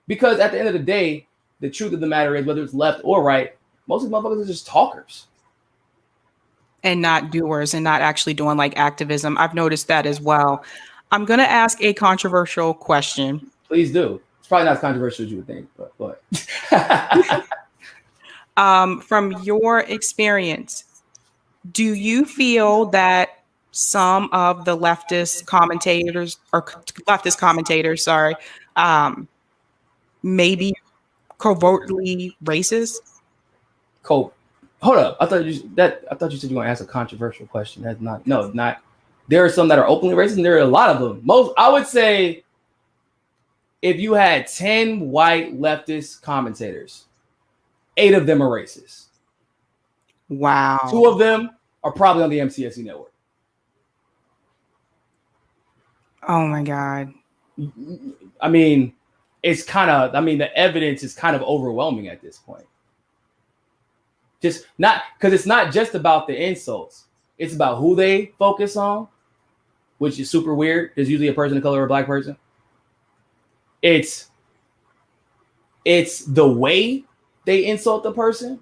Because at the end of the day, the truth of the matter is, whether it's left or right, most of these motherfuckers are just talkers. And not doers and not actually doing activism. I've noticed that as well. I'm going to ask a controversial question. Please do. It's probably not as controversial as you would think, but. From your experience, do you feel that some of the leftist commentators, maybe covertly racist? Hold up. I thought you said you want to ask a controversial question. That's not. No, not. There are some that are openly racist, and there are a lot of them. I would say, if you had 10 white leftist commentators, 8 of them are racist. Wow. 2 of them are probably on the MCSE network. Oh my God. I mean, the evidence is kind of overwhelming at this point. Just not because it's not just about the insults. It's about who they focus on, which is super weird. There's usually a person of color or a black person. It's the way they insult the person,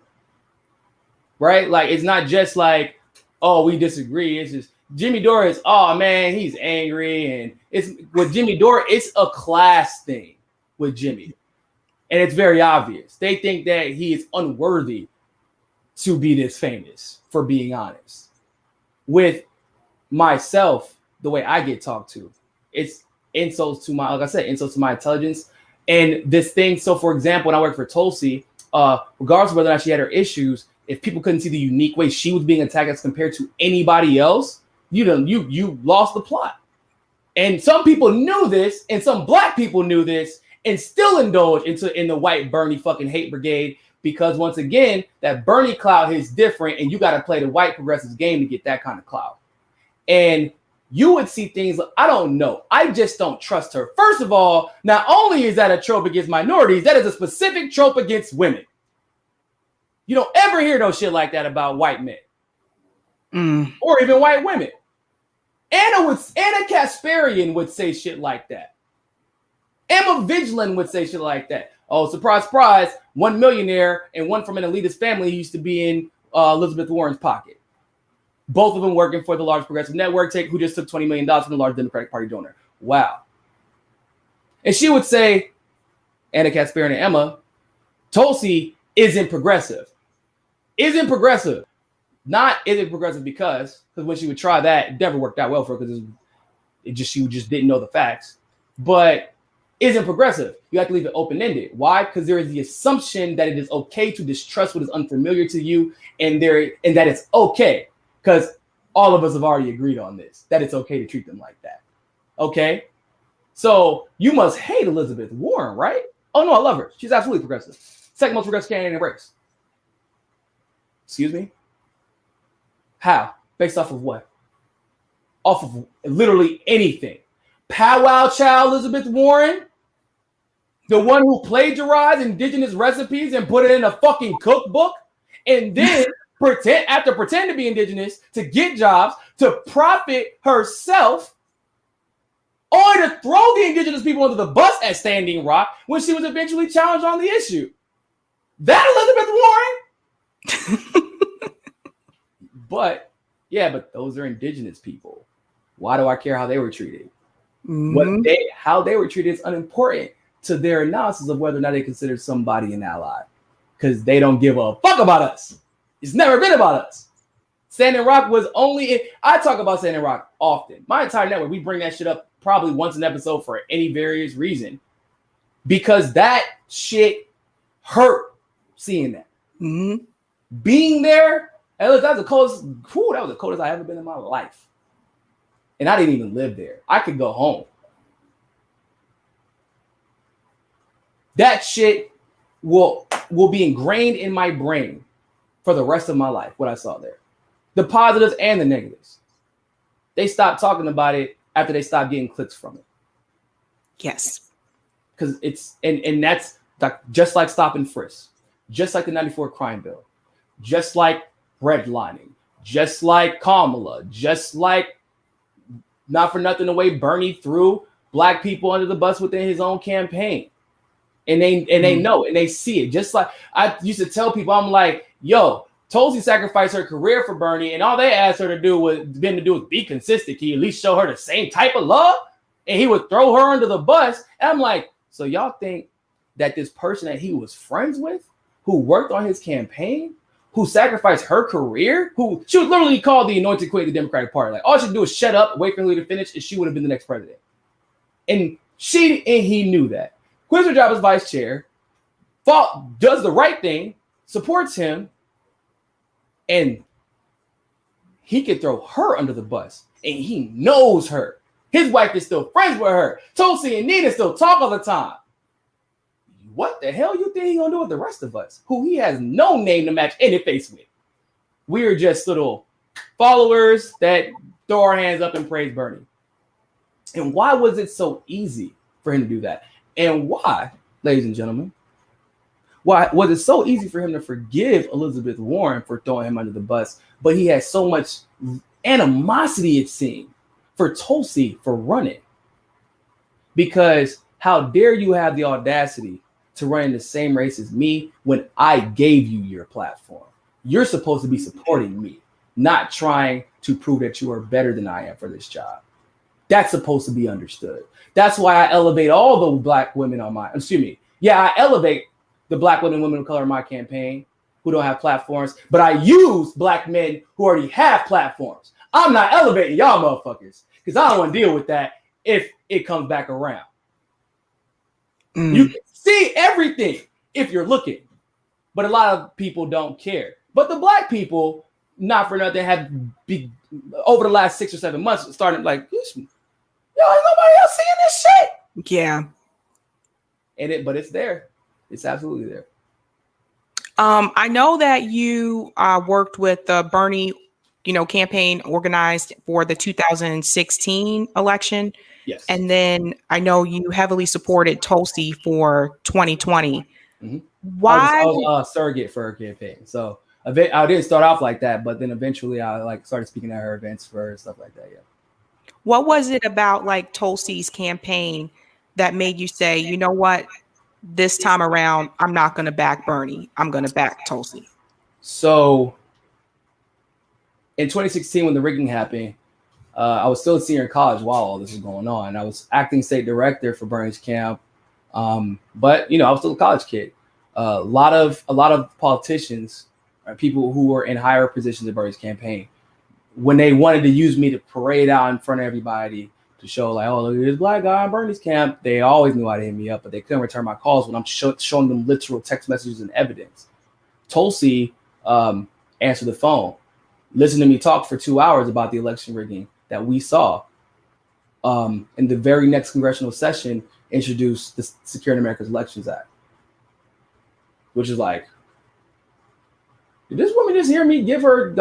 right? Like, it's not just like, oh, we disagree. It's just Jimmy Dore is, oh man, he's angry. And it's with Jimmy Dore, it's a class thing with Jimmy. And it's very obvious. They think that he is unworthy to be this famous, for being honest. With myself, the way I get talked to, it's insults to my, like I said, insults to my intelligence. And this thing, so for example, when I worked for Tulsi, regardless of whether or not she had her issues, if people couldn't see the unique way she was being attacked as compared to anybody else, you lost the plot. And some people knew this, and some black people knew this, and still indulge in the white Bernie fucking hate brigade, because once again, that Bernie clout is different, and you got to play the white progressives game to get that kind of clout. And you would see things like, I don't know. I just don't trust her. First of all, not only is that a trope against minorities, that is a specific trope against women. You don't ever hear no shit like that about white men or even white women. Anna Kasparian would say shit like that. Emma Vigilant would say shit like that. Oh, surprise, surprise. One millionaire and one from an elitist family who used to be in Elizabeth Warren's pocket. Both of them working for the large progressive network, who just took $20 million from the large Democratic Party donor. Wow. And she would say, Anna Kasparian and Emma, Tulsi isn't progressive. Isn't progressive. Not isn't progressive because when she would try that, it never worked out well for her because she just didn't know the facts. But isn't progressive. You have to leave it open-ended. Why? Because there is the assumption that it is okay to distrust what is unfamiliar to you, and that it's okay. Because all of us have already agreed on this, that it's okay to treat them like that. Okay? So you must hate Elizabeth Warren, right? Oh no, I love her. She's absolutely progressive. Second most progressive candidate in the race. Excuse me? How? Based off of what? Off of literally anything. Powwow Child Elizabeth Warren, the one who plagiarized indigenous recipes and put it in a fucking cookbook, and then pretend to be indigenous to get jobs, to profit herself, only to throw the indigenous people under the bus at Standing Rock when she was eventually challenged on the issue. That Elizabeth Warren? But those are indigenous people. Why do I care how they were treated? Mm-hmm. How they were treated is unimportant to their analysis of whether or not they consider somebody an ally, because they don't give a fuck about us. It's never been about us. Standing Rock was I talk about Standing Rock often. My entire network, we bring that shit up probably once an episode for any various reason, because that shit hurt seeing that. Mm-hmm. Being there, that was the coldest I ever been in my life. And I didn't even live there. I could go home. That shit will be ingrained in my brain for the rest of my life, what I saw there. The positives and the negatives. They stopped talking about it after they stopped getting clicks from it. Yes. Because it's, and that's just like stop and frisk, just like the 94 crime bill, just like redlining, just like Kamala, just like, not for nothing, the way Bernie threw black people under the bus within his own campaign. And they know, and they see it. Just like I used to tell people, I'm like, yo, Tulsi sacrificed her career for Bernie, and all they asked her to do was be consistent. Can you at least show her the same type of love? And he would throw her under the bus. And I'm like, so y'all think that this person that he was friends with, who worked on his campaign, who sacrificed her career, who she was literally called the anointed queen of the Democratic Party. Like, all she do is shut up, wait for Hillary to finish, and she would have been the next president. And he knew that. Quits her job as vice chair, does the right thing, supports him, and he could throw her under the bus. And he knows her. His wife is still friends with her. Tulsi and Nina still talk all the time. What the hell you think he's gonna do with the rest of us, who he has no name to match any face with? We're just little followers that throw our hands up and praise Bernie. And why was it so easy for him to do that? And why, ladies and gentlemen, why was it so easy for him to forgive Elizabeth Warren for throwing him under the bus, but he had so much animosity, it seemed, for Tulsi for running? Because how dare you have the audacity to run in the same race as me when I gave you your platform? You're supposed to be supporting me, not trying to prove that you are better than I am for this job. That's supposed to be understood. That's why I elevate all the black women on I elevate the black women of color in my campaign who don't have platforms, but I use black men who already have platforms. I'm not elevating y'all motherfuckers because I don't want to deal with that if it comes back around. You can see everything if you're looking, but a lot of people don't care. But the black people, not for nothing, have over the last 6 or 7 months started like, yo, ain't nobody else seeing this shit. Yeah. But it's there. It's absolutely there. I know that you worked with the Bernie, campaign organized for the 2016 election. Yes. And then I know you heavily supported Tulsi for 2020. Mm-hmm. Why? I was a surrogate for her campaign. So I didn't start off like that, but then eventually I started speaking at her events for her and stuff like that. Yeah. What was it about Tulsi's campaign that made you say, you know what, this time around, I'm not going to back Bernie. I'm going to back Tulsi. So in 2016, when the rigging happened, I was still a senior in college while all this was going on. I was acting state director for Bernie's camp. But I was still a college kid. A lot of politicians, people who were in higher positions in Bernie's campaign, when they wanted to use me to parade out in front of everybody to show look at this black guy in Bernie's camp, they always knew how to hit me up, but they couldn't return my calls when I'm showing them literal text messages and evidence. Tulsi answered the phone, listened to me talk for 2 hours about the election rigging that we saw, in the very next congressional session, introduced the Securing America's Elections Act, which is like, did this woman just hear me give her?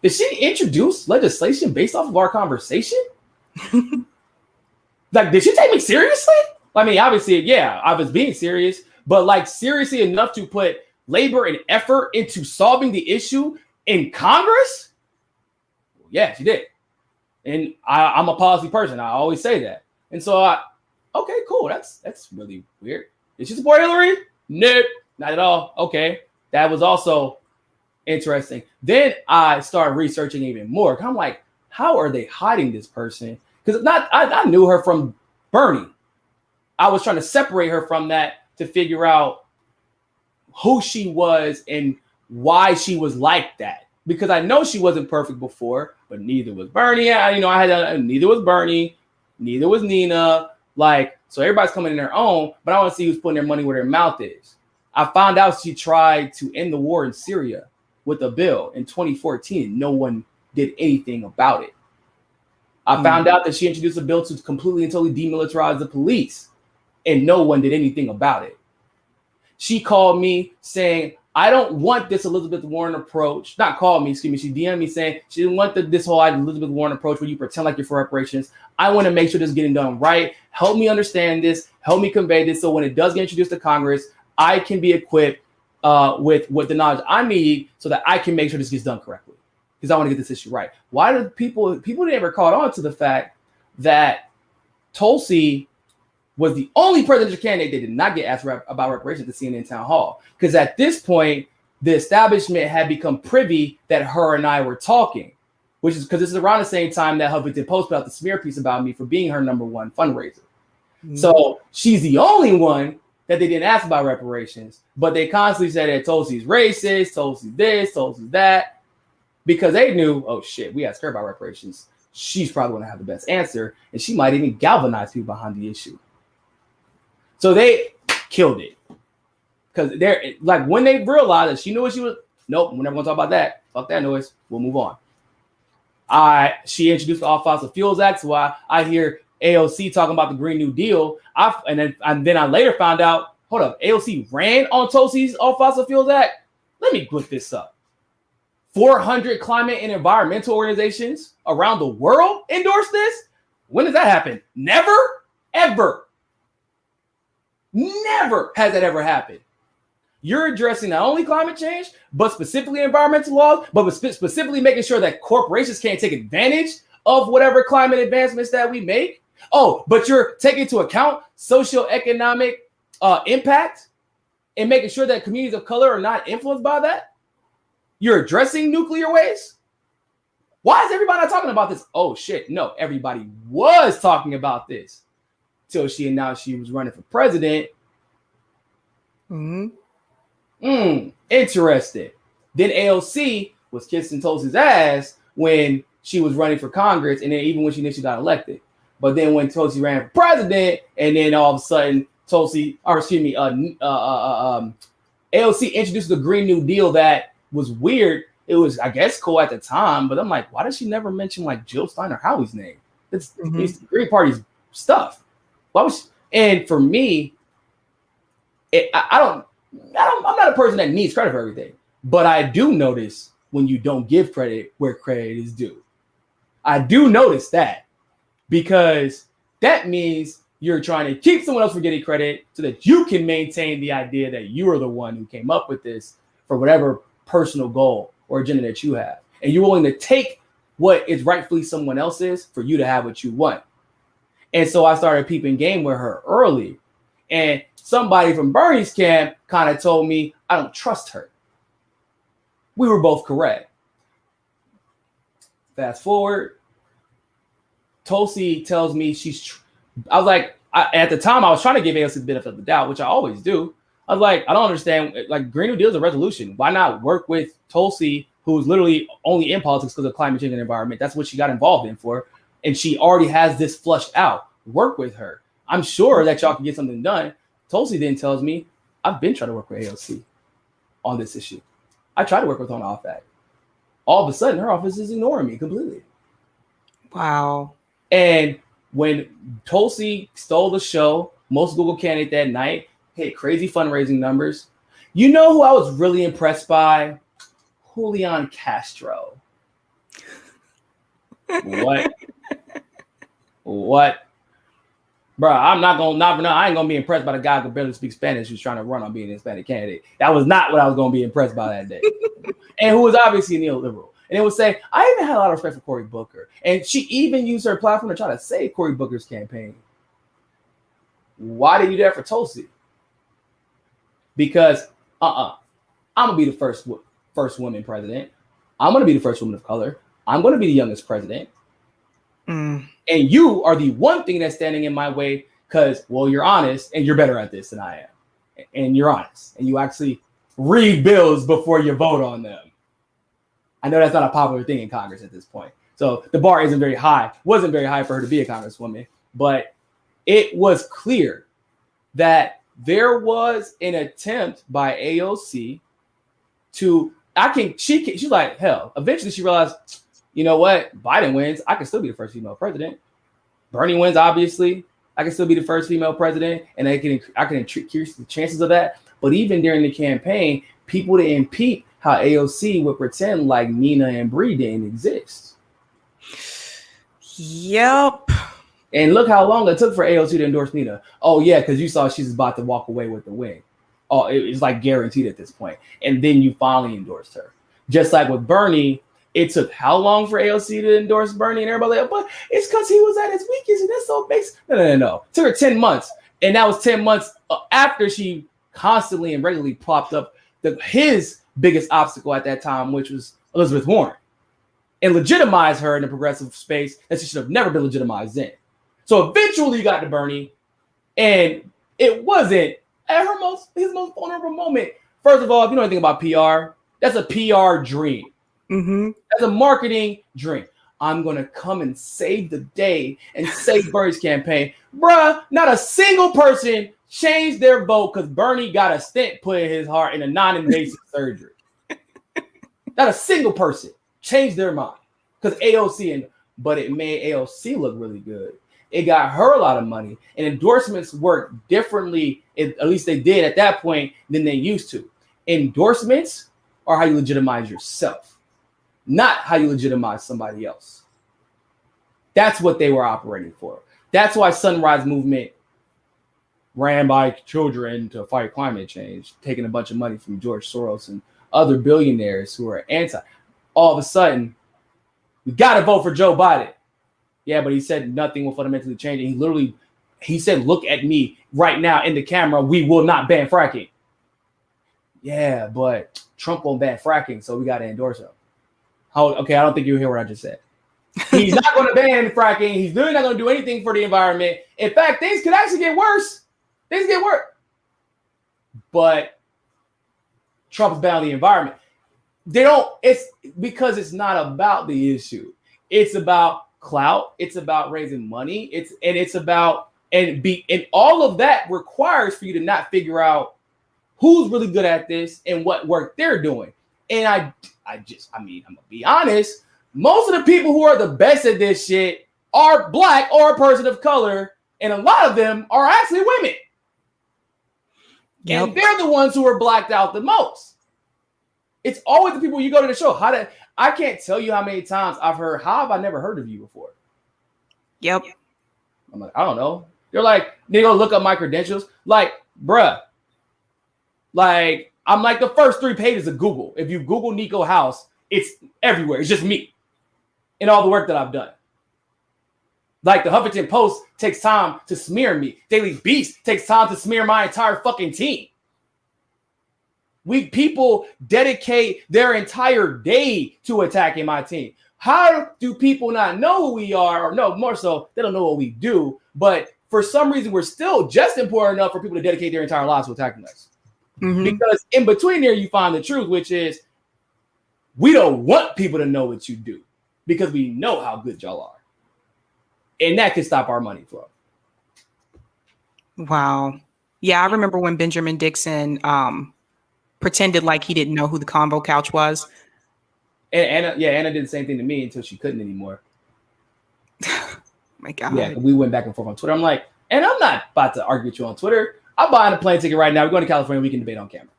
Did she introduce legislation based off of our conversation? Like, did she take me seriously? I mean, obviously, yeah, I was being serious, but like seriously enough to put labor and effort into solving the issue in Congress? Yeah, she did. And I'm a policy person. I always say that. And so okay, cool. That's really weird. Did she support Hillary? Nope, not at all. Okay. That was also interesting. Then I started researching even more. I'm like, how are they hiding this person? Because I knew her from Bernie. I was trying to separate her from that to figure out who she was and why she was like that. Because I know she wasn't perfect before, but neither was Bernie. Neither was Bernie, neither was Nina. Like, so everybody's coming in their own, but I want to see who's putting their money where their mouth is. I found out she tried to end the war in Syria with a bill in 2014, and no one did anything about it. I found out that she introduced a bill to completely and totally demilitarize the police, and no one did anything about it. She called me saying, I don't want this Elizabeth Warren approach. Not called me, excuse me. She DM'd me saying she didn't want this whole Elizabeth Warren approach where you pretend like you're for reparations. I want to make sure this is getting done right. Help me understand this. Help me convey this so when it does get introduced to Congress, I can be equipped with the knowledge I need so that I can make sure this gets done correctly. Because I want to get this issue right. Why do people never caught on to the fact that Tulsi was the only presidential candidate that did not get asked about reparations at the CNN town hall? Because at this point, the establishment had become privy that her and I were talking, which is because this is around the same time that Huffington Post put out the smear piece about me for being her #1 fundraiser. Mm-hmm. So she's the only one that they didn't ask about reparations, but they constantly said that Tulsi's racist, Tulsi's this, Tulsi's that, because they knew, oh shit, we asked her about reparations. She's probably going to have the best answer, and she might even galvanize people behind the issue. So they killed it. Because they're like, when they realized that she knew what she was, nope, we're never going to talk about that. Fuck that noise. We'll move on. She introduced the All Fossil Fuels Act, so I hear AOC talking about the Green New Deal. And then I later found out, hold up, AOC ran on Tulsi's All Fossil Fuels Act. Let me look this up. 400 climate and environmental organizations around the world endorse this? When does that happen? Never, ever. Never has that ever happened. You're addressing not only climate change, but specifically environmental laws, but specifically making sure that corporations can't take advantage of whatever climate advancements that we make. Oh, but you're taking into account socioeconomic impact and making sure that communities of color are not influenced by that. You're addressing nuclear waste. Why is everybody not talking about this? Oh shit, no, everybody was talking about this till she announced she was running for president. Interesting. Then AOC was kissing Tulsi's ass when she was running for Congress, and then even when she initially got elected. But then when Tulsi ran for president, and then all of a sudden AOC introduced the Green New Deal that was weird. It was, I guess, cool at the time, but I'm like, why does she never mention like Jill Stein or Howie's name? It's the Green Party's stuff. Why was she? And for me, I'm not a person that needs credit for everything, but I do notice when you don't give credit where credit is due. I do notice that, because that means you're trying to keep someone else from getting credit so that you can maintain the idea that you are the one who came up with this for whatever personal goal or agenda that you have. And you're willing to take what is rightfully someone else's for you to have what you want. And so I started peeping game with her early. And somebody from Bernie's camp kind of told me, I don't trust her. We were both correct. Fast forward, Tulsi tells me I was like, at the time I was trying to give AOC the benefit of the doubt, which I always do. I was like, I don't understand. Like, Green New Deal is a resolution. Why not work with Tulsi, who's literally only in politics because of climate change and environment? That's what she got involved in for. And she already has this flushed out. Work with her. I'm sure that y'all can get something done. Tulsi then tells me, I've been trying to work with AOC on this issue. I tried to work with her on OFAC. All of a sudden, her office is ignoring me completely. Wow. And when Tulsi stole the show, most Google candidate that night, hit crazy fundraising numbers. You know who I was really impressed by? Julian Castro. What? Bro, I ain't gonna be impressed by the guy who barely speaks Spanish who's trying to run on being a Hispanic candidate. That was not what I was gonna be impressed by that day. And who was obviously a neoliberal. And it would say, I even had a lot of respect for Cory Booker. And she even used her platform to try to save Cory Booker's campaign. Why did you do that for Tulsi? Because I'm gonna be the first woman president. I'm gonna be the first woman of color. I'm gonna be the youngest president. And you are the one thing that's standing in my way because, well, you're honest and you're better at this than I am. And you're honest and you actually read bills before you vote on them. I know that's not a popular thing in Congress at this point. So the bar wasn't very high for her to be a congresswoman, but it was clear that there was an attempt by AOC to, she's like, hell, eventually she realized, you know what? Biden wins. I can still be the first female president. Bernie wins, obviously. I can still be the first female president, and I can increase the chances of that. But even during the campaign, people didn't peep how AOC would pretend like Nina and Bree didn't exist. Yep. And look how long it took for AOC to endorse Nina. Oh, yeah, because you saw she's about to walk away with the win. Oh, it's like guaranteed at this point. And then you finally endorsed her. Just like with Bernie, it took how long for AOC to endorse Bernie? And everybody like, but it's because he was at his weakest. And that's so basic. No. It took her 10 months. And that was 10 months after she constantly and regularly propped up his biggest obstacle at that time, which was Elizabeth Warren, and legitimized her in the progressive space that she should have never been legitimized in. So eventually you got to Bernie, and it wasn't at his most vulnerable moment. First of all, if you know anything about PR, that's a PR dream. Mm-hmm. That's a marketing dream. I'm going to come and save the day and save Bernie's campaign. Bruh, not a single person changed their vote because Bernie got a stent put in his heart in a non-invasive surgery. Not a single person changed their mind because AOC, but it made AOC look really good. It got her a lot of money, and endorsements work differently, at least they did at that point, than they used to. Endorsements are how you legitimize yourself, not how you legitimize somebody else. That's what they were operating for. That's why Sunrise Movement ran by children to fight climate change, taking a bunch of money from George Soros and other billionaires who are anti. All of a sudden, we got to vote for Joe Biden. Yeah, but he said nothing will fundamentally change. And he said, look at me right now in the camera. We will not ban fracking. Yeah, but Trump won't ban fracking, so we got to endorse him. Okay, I don't think you hear what I just said. He's not going to ban fracking. He's really not going to do anything for the environment. In fact, things could actually get worse. But Trump's banned the environment. It's because it's not about the issue. It's about clout. It's about raising money. And all of that requires for you to not figure out who's really good at this and what work they're doing. And I'm gonna be honest. Most of the people who are the best at this shit are Black or a person of color, and a lot of them are actually women. Yep. And they're the ones who are blacked out the most. It's always the people you go to the show. I can't tell you how many times I've heard, how have I never heard of you before? Yep. I'm like, I don't know. They're like, they go look up my credentials. Like, bruh. Like, I'm like the first 3 pages of Google. If you Google Niko House, it's everywhere. It's just me and all the work that I've done. Like the Huffington Post takes time to smear me. Daily Beast takes time to smear my entire fucking team. People dedicate their entire day to attacking my team. How do people not know who we are? Or no, more so, they don't know what we do. But for some reason, we're still just important enough for people to dedicate their entire lives to attacking us. Mm-hmm. Because in between there, you find the truth, which is we don't want people to know what you do because we know how good y'all are. And that can stop our money flow. Wow. Yeah, I remember when Benjamin Dixon pretended like he didn't know who the Convo Couch was. And Anna did the same thing to me until she couldn't anymore. my God. Yeah, we went back and forth on Twitter. I'm like, and I'm not about to argue with you on Twitter. I'm buying a plane ticket right now. We're going to California. We can debate on camera.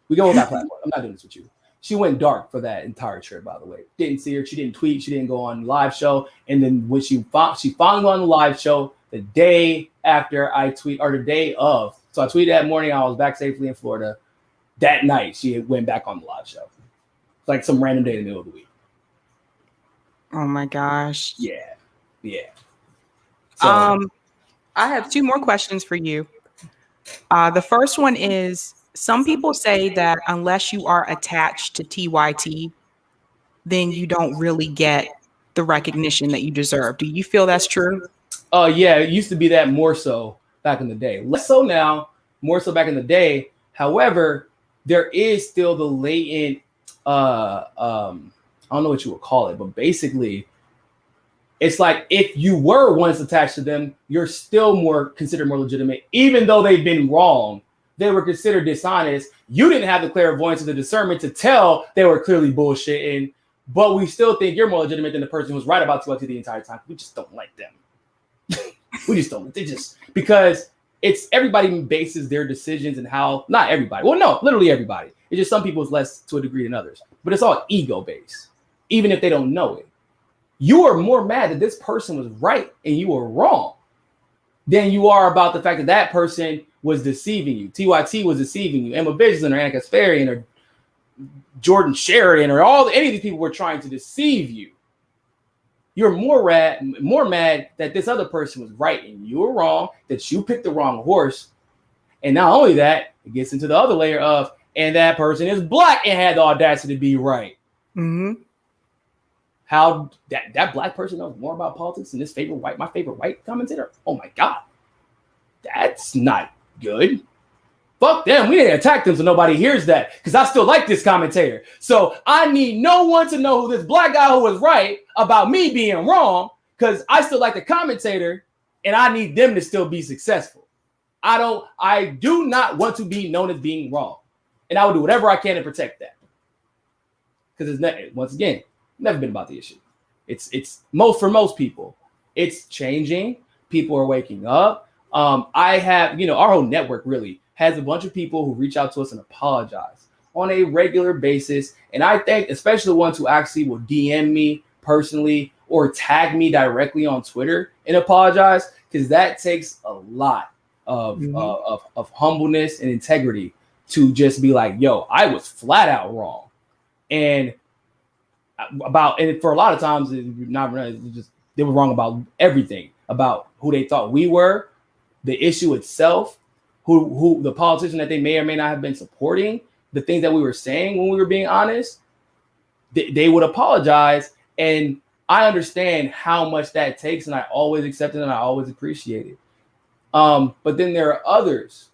We go on that platform. I'm not doing this with you. She went dark for that entire trip, by the way. Didn't see her. She didn't tweet. She didn't go on live show. And then when she finally went on the live show the day after I tweet, or the day of. So I tweeted that morning. I was back safely in Florida. That night, she went back on the live show. It's like some random day in the middle of the week. Oh my gosh. Yeah. So, I have two more questions for you. The first one is, some people say that unless you are attached to TYT, then you don't really get the recognition that you deserve. Do you feel that's true? Yeah, it used to be that more so back in the day. Less so now, more so back in the day. However, there is still the latent, I don't know what you would call it, but basically, it's like if you were once attached to them, you're still considered more legitimate, even though they've been wrong. They were considered dishonest. You didn't have the clairvoyance or the discernment to tell they were clearly bullshitting, but we still think you're more legitimate than the person who's right about TYT the entire time. We just don't like them. We just don't. Because it's everybody bases their decisions and how, not everybody. Well, no, literally everybody. It's just some people is less to a degree than others, but it's all ego based, even if they don't know it. You are more mad that this person was right and you were wrong than you are about the fact that that person was deceiving you. TYT was deceiving you. Emma Vigilant or Anna Kasparian or Jordan Sheridan or any of these people were trying to deceive you. You're more mad that this other person was right and you were wrong, that you picked the wrong horse. And not only that, it gets into the other layer of, and that person is black and had the audacity to be right. Mm-hmm. How that black person knows more about politics than my favorite white commentator. Oh my God. That's not good. Fuck them. We didn't attack them so nobody hears that, because I still like this commentator. So I need no one to know who this black guy who was right about me being wrong, because I still like the commentator and I need them to still be successful. I do not want to be known as being wrong. And I will do whatever I can to protect that. Because it's not, once again, never been about the issue. It's for most people. It's changing. People are waking up. I have, our whole network really has a bunch of people who reach out to us and apologize on a regular basis. And I think especially the ones who actually will DM me personally or tag me directly on Twitter and apologize, because that takes a lot of humbleness and integrity to just be like, yo, I was flat out wrong. And for a lot of times, they were wrong about everything, about who they thought we were, the issue itself, who the politician that they may or may not have been supporting, the things that we were saying when we were being honest. They would apologize, and I understand how much that takes, and I always accept it and I always appreciate it. But then there are others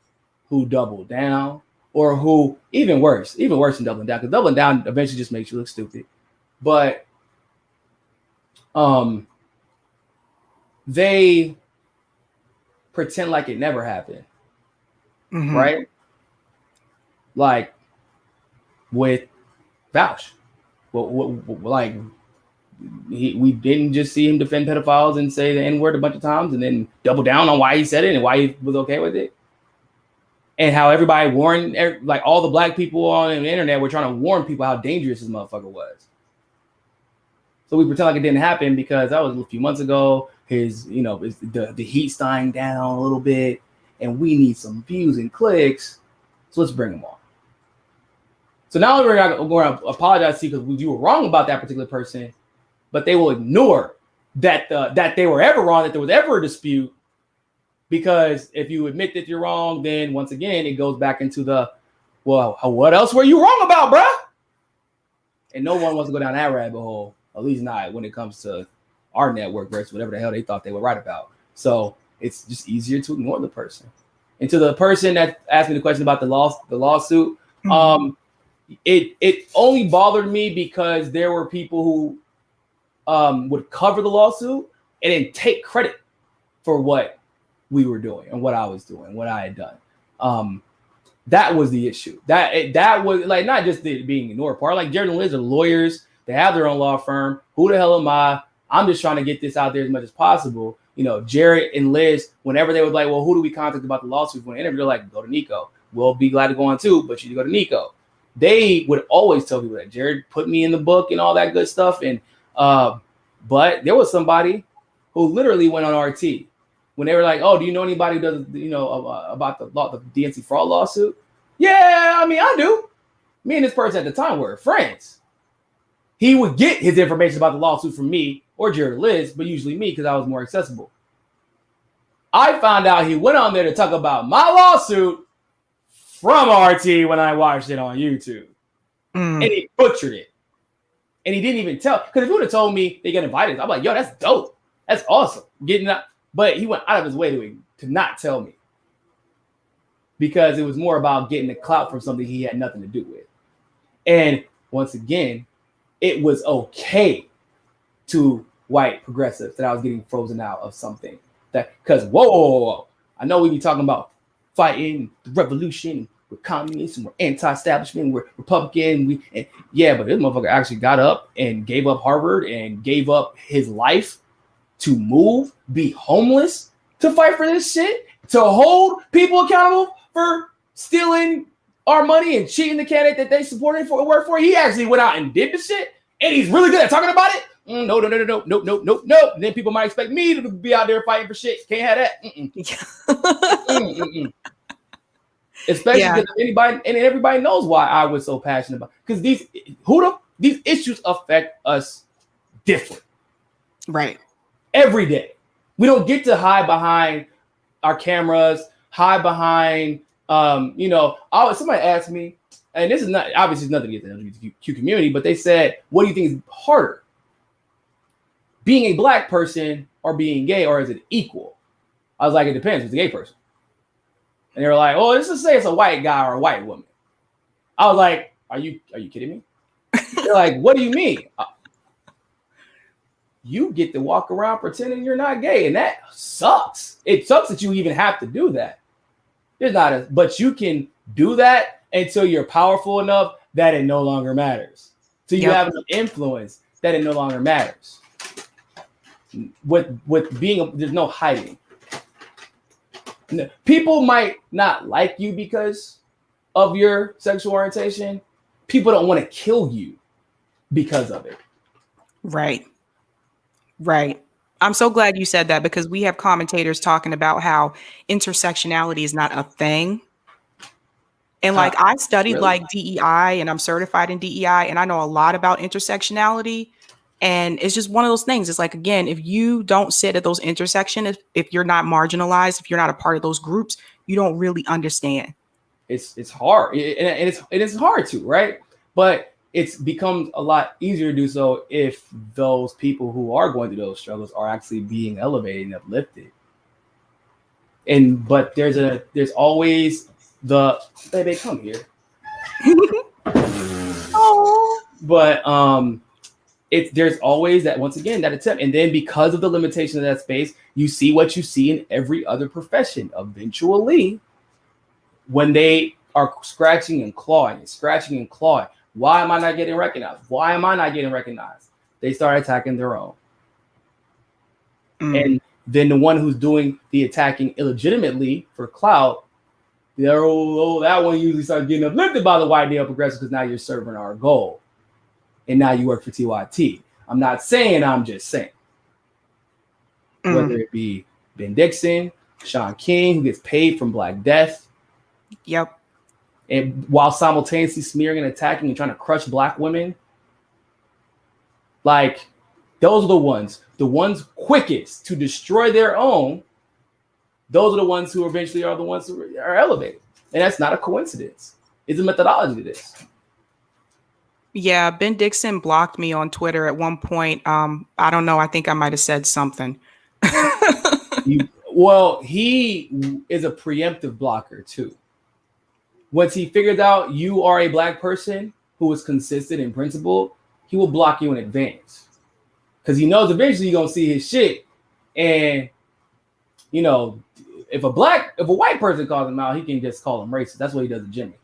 who double down, or who even worse than doubling down, because doubling down eventually just makes you look stupid. But they pretend like it never happened, right? Like with Vouch, like we didn't just see him defend pedophiles and say the N-word a bunch of times and then double down on why he said it and why he was okay with it. And how everybody warned, like all the black people on the internet were trying to warn people how dangerous this motherfucker was. So we pretend like it didn't happen because that was a few months ago. The heat's dying down a little bit, and we need some views and clicks. So let's bring them on. So not only we're going to apologize to you because you were wrong about that particular person, but they will ignore that they were ever wrong, that there was ever a dispute. Because if you admit that you're wrong, then once again it goes back into what else were you wrong about, bruh? And no one wants to go down that rabbit hole. At least not when it comes to our network versus whatever the hell they thought they were right about. So it's just easier to ignore the person. And to the person that asked me the question about the lawsuit, it only bothered me because there were people who would cover the lawsuit and then take credit for what we were doing and what I was doing, what I had done. That was the issue. That was like not just the being ignored part. Like Jared and Liz are lawyers. They have their own law firm. Who the hell am I? I'm just trying to get this out there as much as possible. Jared and Liz, whenever they would like, well, who do we contact about the lawsuit for an interview? They're like, go to Niko. We'll be glad to go on too, but you need to go to Niko. They would always tell people that Jared put me in the book and all that good stuff. And but there was somebody who literally went on RT when they were like, oh, do you know anybody who does, about the DNC fraud lawsuit? Yeah, I mean, I do. Me and this person at the time were friends. He would get his information about the lawsuit from me or Jared Liz, but usually me because I was more accessible. I found out he went on there to talk about my lawsuit from RT when I watched it on YouTube. And he butchered it. And he didn't even tell. Because if he would have told me they get invited, I'm like, yo, that's dope. That's awesome. Getting up. But he went out of his way to not tell me. Because it was more about getting the clout from something he had nothing to do with. And once again, it was okay to white progressives that I was getting frozen out of something. Because, whoa. I know we be talking about fighting the revolution. We're communists and we're anti-establishment. We're Republican. But this motherfucker actually got up and gave up Harvard and gave up his life to move, be homeless, to fight for this shit, to hold people accountable for stealing our money and cheating the candidate that they supported for work for. He actually went out and did the shit, and he's really good at talking about it. No. And then people might expect me to be out there fighting for shit. Can't have that. Especially because everybody knows why I was so passionate about. Because these issues affect us different, right? Every day. We don't get to hide behind our cameras, hide behind. Somebody asked me, and this is not obviously nothing against the LGBTQ community, but they said, "What do you think is harder, being a black person or being gay, or is it equal?" I was like, "It depends. It's a gay person." And they were like, "Oh, let's just say it's a white guy or a white woman." I was like, "Are you kidding me?" They're like, "What do you mean?" You get to walk around pretending you're not gay, and that sucks. It sucks that you even have to do that. But you can do that until you're powerful enough that it no longer matters. So you have enough influence that it no longer matters. With being, there's no hiding. People might not like you because of your sexual orientation. People don't want to kill you because of it. Right. I'm so glad you said that, because we have commentators talking about how intersectionality is not a thing. And like I studied like DEI, and I'm certified in DEI, and I know a lot about intersectionality. And it's just one of those things. It's like, again, if you don't sit at those intersections, if you're not marginalized, if you're not a part of those groups, you don't really understand. It's hard, and it's hard to, right? But it's becomes a lot easier to do so if those people who are going through those struggles are actually being elevated and uplifted. But there's always the baby, come here. Oh, but there's always that, once again, that attempt. And then because of the limitation of that space, you see what you see in every other profession. Eventually, when they are scratching and clawing, why am I not getting recognized? They start attacking their own. And then the one who's doing the attacking illegitimately for clout, that one usually starts getting uplifted by the white male progressive, because now you're serving our goal. And now you work for TYT. I'm not saying, I'm just saying. Whether it be Ben Dixon, Sean King, who gets paid from Black Death. Yep. And while simultaneously smearing and attacking and trying to crush Black women. Like, those are the ones quickest to destroy their own. Those are the ones who eventually are the ones who are elevated. And that's not a coincidence. It's a methodology to this. Yeah, Ben Dixon blocked me on Twitter at one point. I don't know. I think I might have said something. He is a preemptive blocker too. Once he figures out you are a Black person who is consistent in principle, he will block you in advance. Because he knows eventually you're going to see his shit. And, if a white person calls him out, he can just call him racist. That's what he does to Jimmy.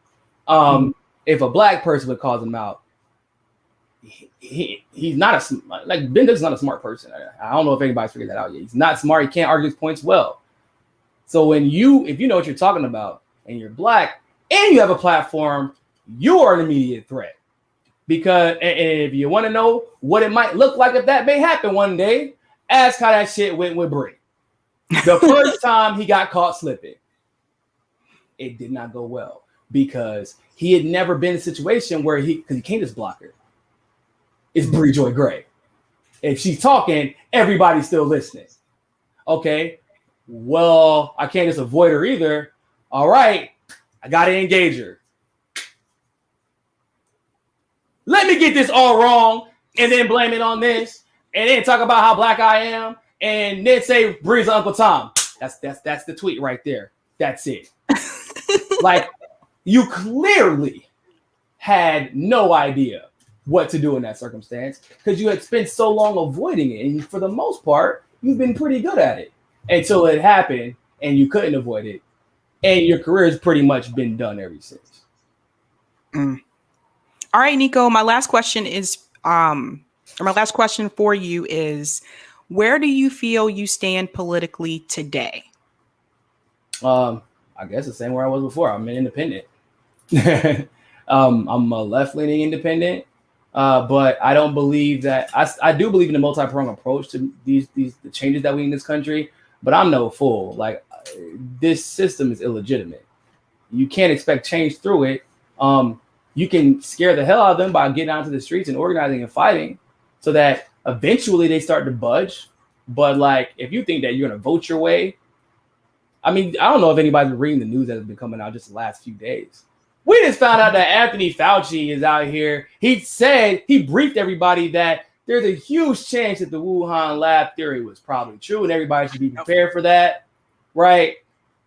If a Black person would call him out, he's not like Ben is not a smart person. I don't know if anybody's figured that out yet. He's not smart. He can't argue his points well. So if you know what you're talking about and you're black and you have a platform, you are an immediate threat. Because and if you want to know what it might look like if that may happen one day, ask how that shit went with Brie. The first time he got caught slipping, it did not go well because he had never been in a situation where because he can't just block her. It's Brie Joy Gray. If she's talking, everybody's still listening. Okay, well, I can't just avoid her either. All right, I got to engage her. Let me get this all wrong and then blame it on this and then talk about how black I am and then say Bree's Uncle Tom. That's the tweet right there. That's it. Like, you clearly had no idea what to do in that circumstance because you had spent so long avoiding it. And for the most part, you've been pretty good at it until it happened and you couldn't avoid it. And your career has pretty much been done ever since. All right, Niko, my last question for you is, where do you feel you stand politically today? I guess the same where I was before. I'm an independent. I'm a left-leaning independent, but I don't believe that I do believe in a multi-pronged approach to the changes that we need in this country. But I'm no fool. Like, this system is illegitimate. You can't expect change through it. You can scare the hell out of them by getting out to the streets and organizing and fighting so that eventually they start to budge. But like, if you think that you're going to vote your way, I mean, I don't know if anybody's been reading the news that has been coming out just the last few days. We just found out that Anthony Fauci is out here. He briefed everybody that there's a huge chance that the Wuhan lab theory was probably true and everybody should be prepared for that. Right.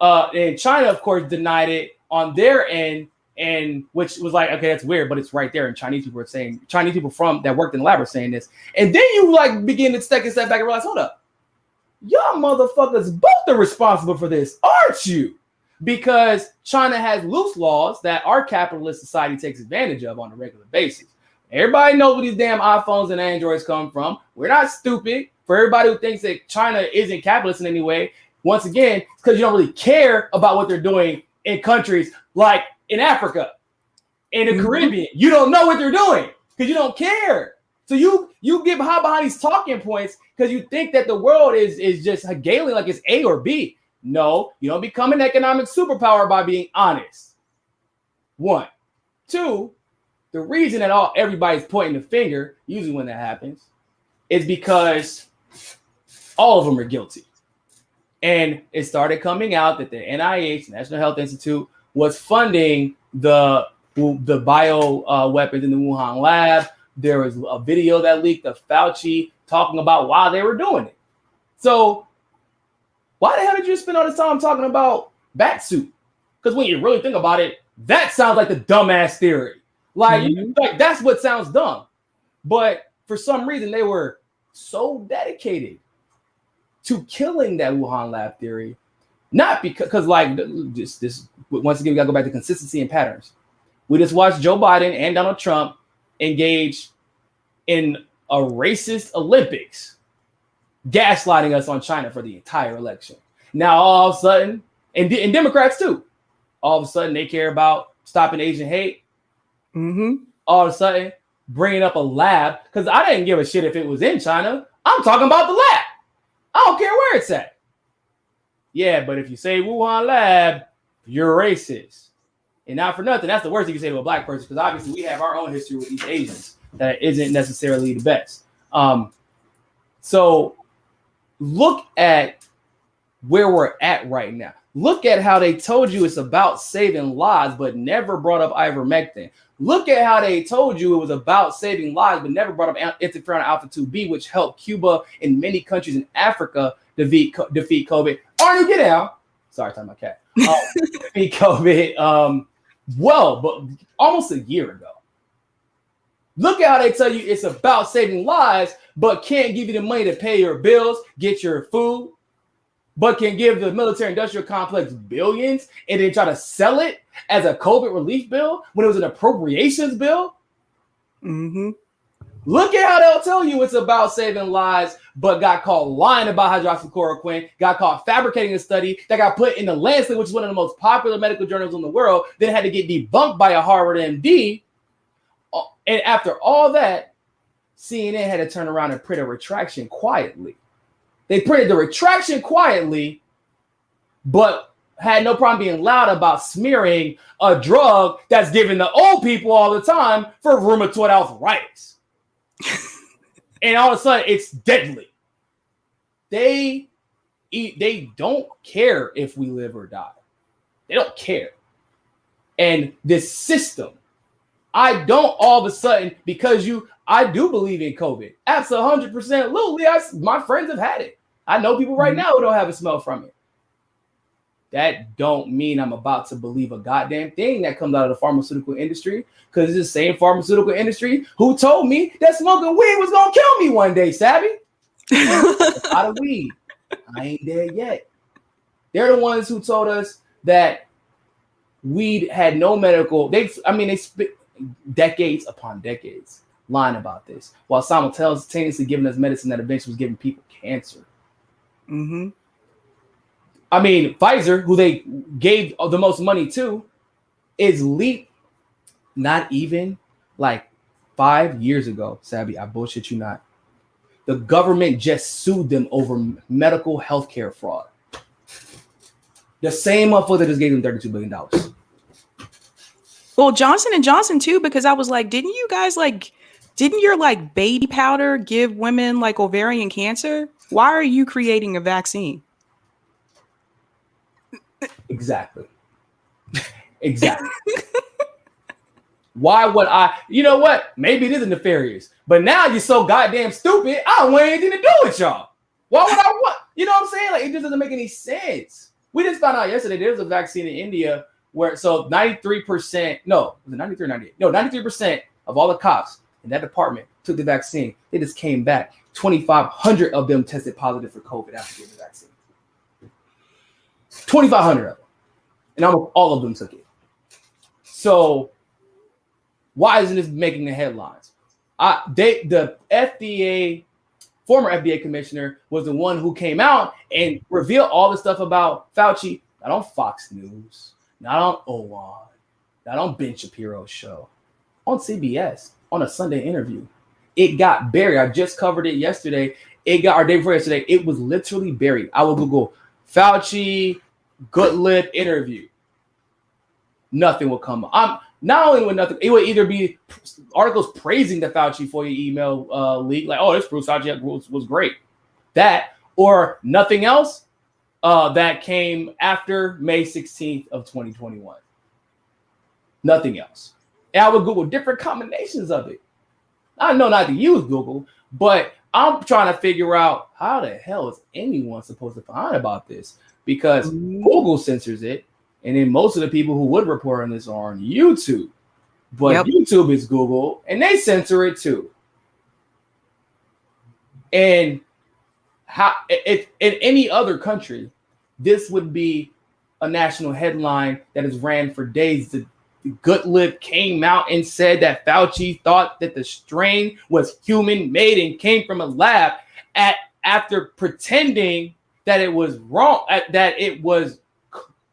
And China, of course, denied it on their end. And which was like, okay, that's weird, but it's right there. And Chinese people that worked in the lab are saying this. And then you like begin to take a step back and realize, hold up, y'all motherfuckers both are responsible for this, aren't you? Because China has loose laws that our capitalist society takes advantage of on a regular basis. Everybody knows where these damn iPhones and Androids come from. We're not stupid. For everybody who thinks that China isn't capitalist in any way, once again, it's because you don't really care about what they're doing in countries like in Africa, in the Caribbean. You don't know what they're doing because you don't care. So you get behind these talking points because you think that the world is just Hegelian, like it's A or B. No, you don't become an economic superpower by being honest. One. Two, the reason that everybody's pointing the finger, usually when that happens, is because all of them are guilty. And it started coming out that the NIH, National Health Institute, was funding the bio weapons in the Wuhan lab. There was a video that leaked of Fauci talking about why they were doing it. So why the hell did you spend all this time talking about bat suit? Because when you really think about it, that sounds like the dumbass theory. Like, like that's what sounds dumb. But for some reason, they were so dedicated to killing that Wuhan lab theory. Not because like this once again, we gotta go back to consistency and patterns. We just watched Joe Biden and Donald Trump engage in a racist Olympics, gaslighting us on China for the entire election. Now all of a sudden, and Democrats too, all of a sudden they care about stopping Asian hate. All of a sudden, bringing up a lab, because I didn't give a shit if it was in China. I'm talking about the lab. I don't care where it's at. Yeah, but if you say Wuhan lab, you're racist. And not for nothing, that's the worst you can say to a black person, because obviously we have our own history with these Asians that isn't necessarily the best. So look at where we're at right now. Look at how they told you it's about saving lives, but never brought up ivermectin. Look at how they told you it was about saving lives, but never brought up interferon alpha 2B, which helped Cuba and many countries in Africa defeat COVID. Arnie, get out. Sorry, talking about cat. Defeat COVID. But almost a year ago. Look at how they tell you it's about saving lives, but can't give you the money to pay your bills, get your food, but can give the military-industrial complex billions and then try to sell it as a COVID relief bill when it was an appropriations bill. Look at how they'll tell you it's about saving lives, but got caught lying about hydroxychloroquine, got caught fabricating a study that got put in the Lancet, which is one of the most popular medical journals in the world, then had to get debunked by a Harvard MD. And after all that, CNN had to turn around and print a retraction quietly. They printed the retraction quietly, but had no problem being loud about smearing a drug that's given to old people all the time for rheumatoid arthritis. And all of a sudden, it's deadly. They don't care if we live or die. They don't care. And this system, I don't all of a sudden, because I do believe in COVID. Absolutely. My friends have had it. I know people right now who don't have a smell from it. That don't mean I'm about to believe a goddamn thing that comes out of the pharmaceutical industry, because it's the same pharmaceutical industry who told me that smoking weed was going to kill me one day, Sabby. A lot of weed. I ain't dead yet. They're the ones who told us that weed had no medical. They spent decades upon decades lying about this, while simultaneously giving us medicine that eventually was giving people cancer. Mm-hmm. I mean, Pfizer, who they gave the most money to, is not even like 5 years ago, Sabby, I bullshit you not. The government just sued them over medical healthcare fraud. The same motherfucker that just gave them $32 billion. Well, Johnson & Johnson too, because I was like, didn't your like baby powder give women like ovarian cancer? Why are you creating a vaccine? Exactly. Exactly. Why would I? You know what? Maybe it isn't nefarious, but now you're so goddamn stupid. I don't want anything to do with y'all. Why would I want? You know what I'm saying? Like, it just doesn't make any sense. We just found out yesterday there's a vaccine in India where 93%, no, was it 93 or 98? No, 93% of all the cops in that department took the vaccine. They just came back. 2,500 of them tested positive for COVID after getting the vaccine. 2,500 of them. And almost all of them took it. So why isn't this making the headlines? The FDA, former FDA commissioner, was the one who came out and revealed all the stuff about Fauci, not on Fox News, not on OWAN, not on Ben Shapiro's show, on CBS, on a Sunday interview. It got buried. I just covered it yesterday. Or day before yesterday. It was literally buried. I will Google Fauci good lip interview. Nothing will come up. Not only would nothing, it would either be articles praising the Fauci for your email leak, like, oh, this proves Fauci was great. That, or nothing else that came after May 16th of 2021. Nothing else. And I would Google different combinations of it. I know not to use Google, but I'm trying to figure out how the hell is anyone supposed to find about this? Because Google censors it. And then most of the people who would report on this are on YouTube. But YouTube is Google, and they censor it too. And how if in any other country, this would be a national headline that is ran for days. The Goodlip came out and said that Fauci thought that the strain was human-made and came from a lab after pretending that it was wrong, that it was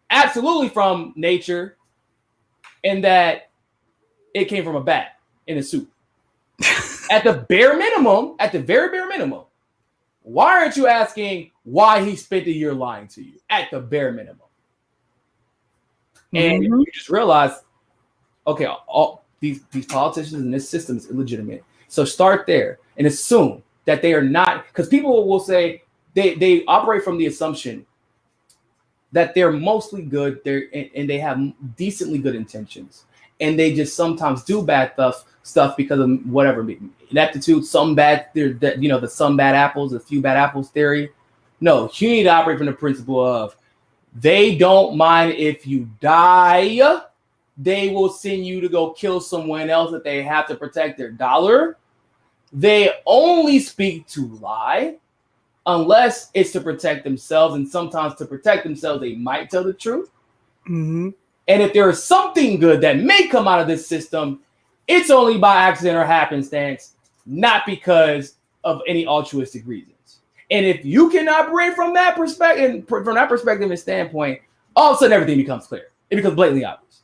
absolutely from nature, and that it came from a bat in a suit. At the very bare minimum, why aren't you asking why he spent a year lying to you? At the bare minimum. And you just realize, okay, all these politicians in this system is illegitimate. So start there and assume that they are not, because people will say they operate from the assumption that they're mostly good, and they have decently good intentions, and they just sometimes do bad stuff because of whatever ineptitude, some bad, the some bad apples, a few bad apples theory. No, you need to operate from the principle of they don't mind if you die. They will send you to go kill someone else if they have to protect their dollar. They only speak to lie unless it's to protect themselves, and sometimes to protect themselves, they might tell the truth. And if there is something good that may come out of this system, it's only by accident or happenstance. not because of any altruistic reasons. And if you cannot bring from that perspective and standpoint, all of a sudden everything becomes clear. It becomes blatantly obvious.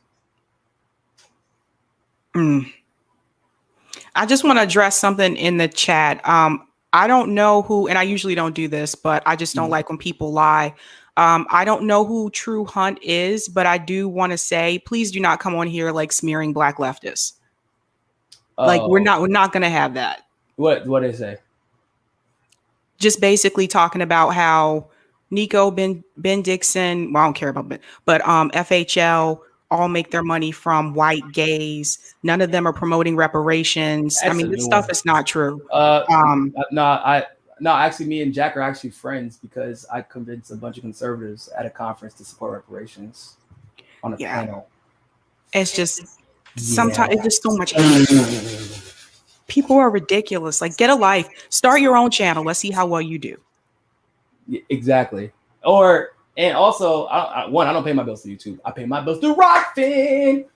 I just want to address something in the chat. I don't know who, and I usually don't do this, but I just don't like when people lie. I don't know who True Hunt is, but I do want to say, please do not come on here like smearing Black leftists. Like we're not going to have that. What did they say? Just basically talking about how Niko, Ben Dixon, well, I don't care about Ben, but FHL all make their money from white gays. None of them are promoting reparations. That's this stuff is not true. No, actually, me and Jack are actually friends because I convinced a bunch of conservatives at a conference to support reparations on a panel. It's just sometimes it's just so much hate. People are ridiculous. Like, get a life. Start your own channel. Let's see how well you do. Exactly. And also, I don't pay my bills to YouTube. I pay my bills to Rockfin.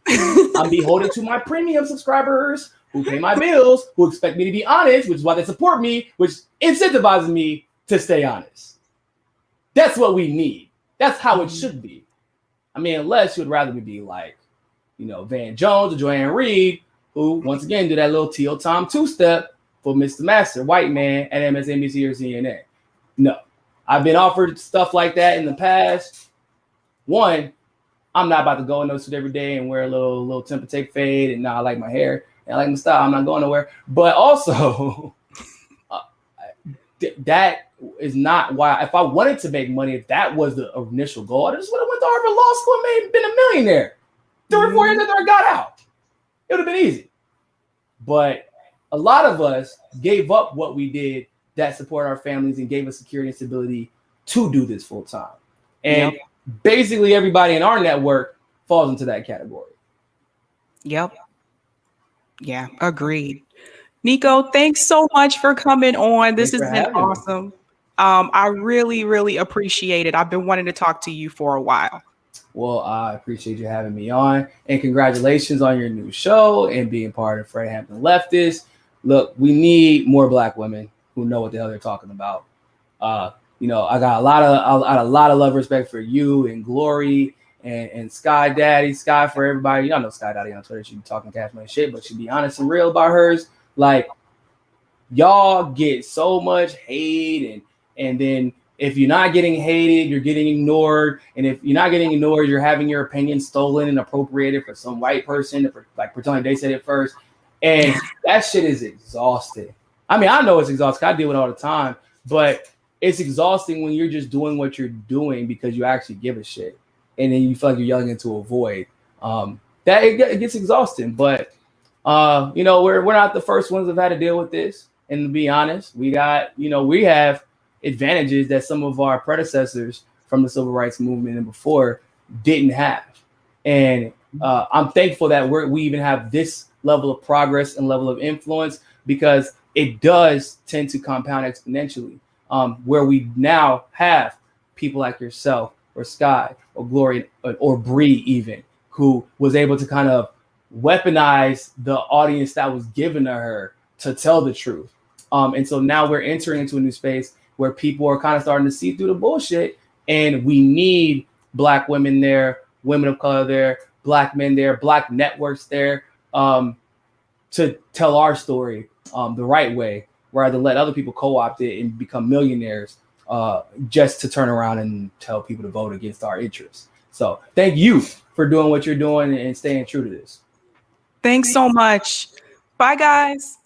I'm beholden to my premium subscribers who pay my bills, who expect me to be honest, which is why they support me, which incentivizes me to stay honest. That's what we need. That's how it should be. I mean, unless you would rather me be like, Van Jones or Joanne Reed, who once again do that little T.O. Tom two-step for Mr. Master, white man at MSNBC or CNN. No. I've been offered stuff like that in the past. One, I'm not about to go in those suit every day and wear a little temper take fade, and I like my hair and I like my style. I'm not going nowhere. But also, that is not why. If I wanted to make money, if that was the initial goal, I just would have went to Harvard Law School and been a millionaire 3 or 4 years after I got out. It would have been easy. But a lot of us gave up what we did that support our families and gave us security and stability to do this full time. And basically everybody in our network falls into that category. Yep. Yeah, agreed. Niko, thanks so much for coming on. This has been awesome. I really, really appreciate it. I've been wanting to talk to you for a while. Well, I appreciate you having me on, and congratulations on your new show and being part of Fred Hampton Leftist. Look, we need more Black women who know what the hell they're talking about. I got a lot of love and respect for you and Glory and Sky Daddy, Sky for everybody. Y'all know Sky Daddy on Twitter. She be talking cash money shit, but she be honest and real about hers. Like, y'all get so much hate, and then if you're not getting hated, you're getting ignored. And if you're not getting ignored, you're having your opinion stolen and appropriated for some white person to pretending they said it first. And that shit is exhausting. I mean, I know it's exhausting. I deal with it all the time, but it's exhausting when you're just doing what you're doing because you actually give a shit. And then you feel like you're yelling into a void. It gets exhausting, but we're not the first ones that've had to deal with this. And to be honest, we have advantages that some of our predecessors from the civil rights movement and before didn't have. And I'm thankful that we even have this level of progress and level of influence, because it does tend to compound exponentially, where we now have people like yourself or Sky or Glory or Bree even, who was able to kind of weaponize the audience that was given to her to tell the truth. And so now we're entering into a new space where people are kind of starting to see through the bullshit, and we need Black women there, women of color there, Black men there, Black networks there, to tell our story the right way, rather than let other people co-opt it and become millionaires just to turn around and tell people to vote against our interests. So thank you for doing what you're doing and staying true to this. Thanks so much. Bye, guys.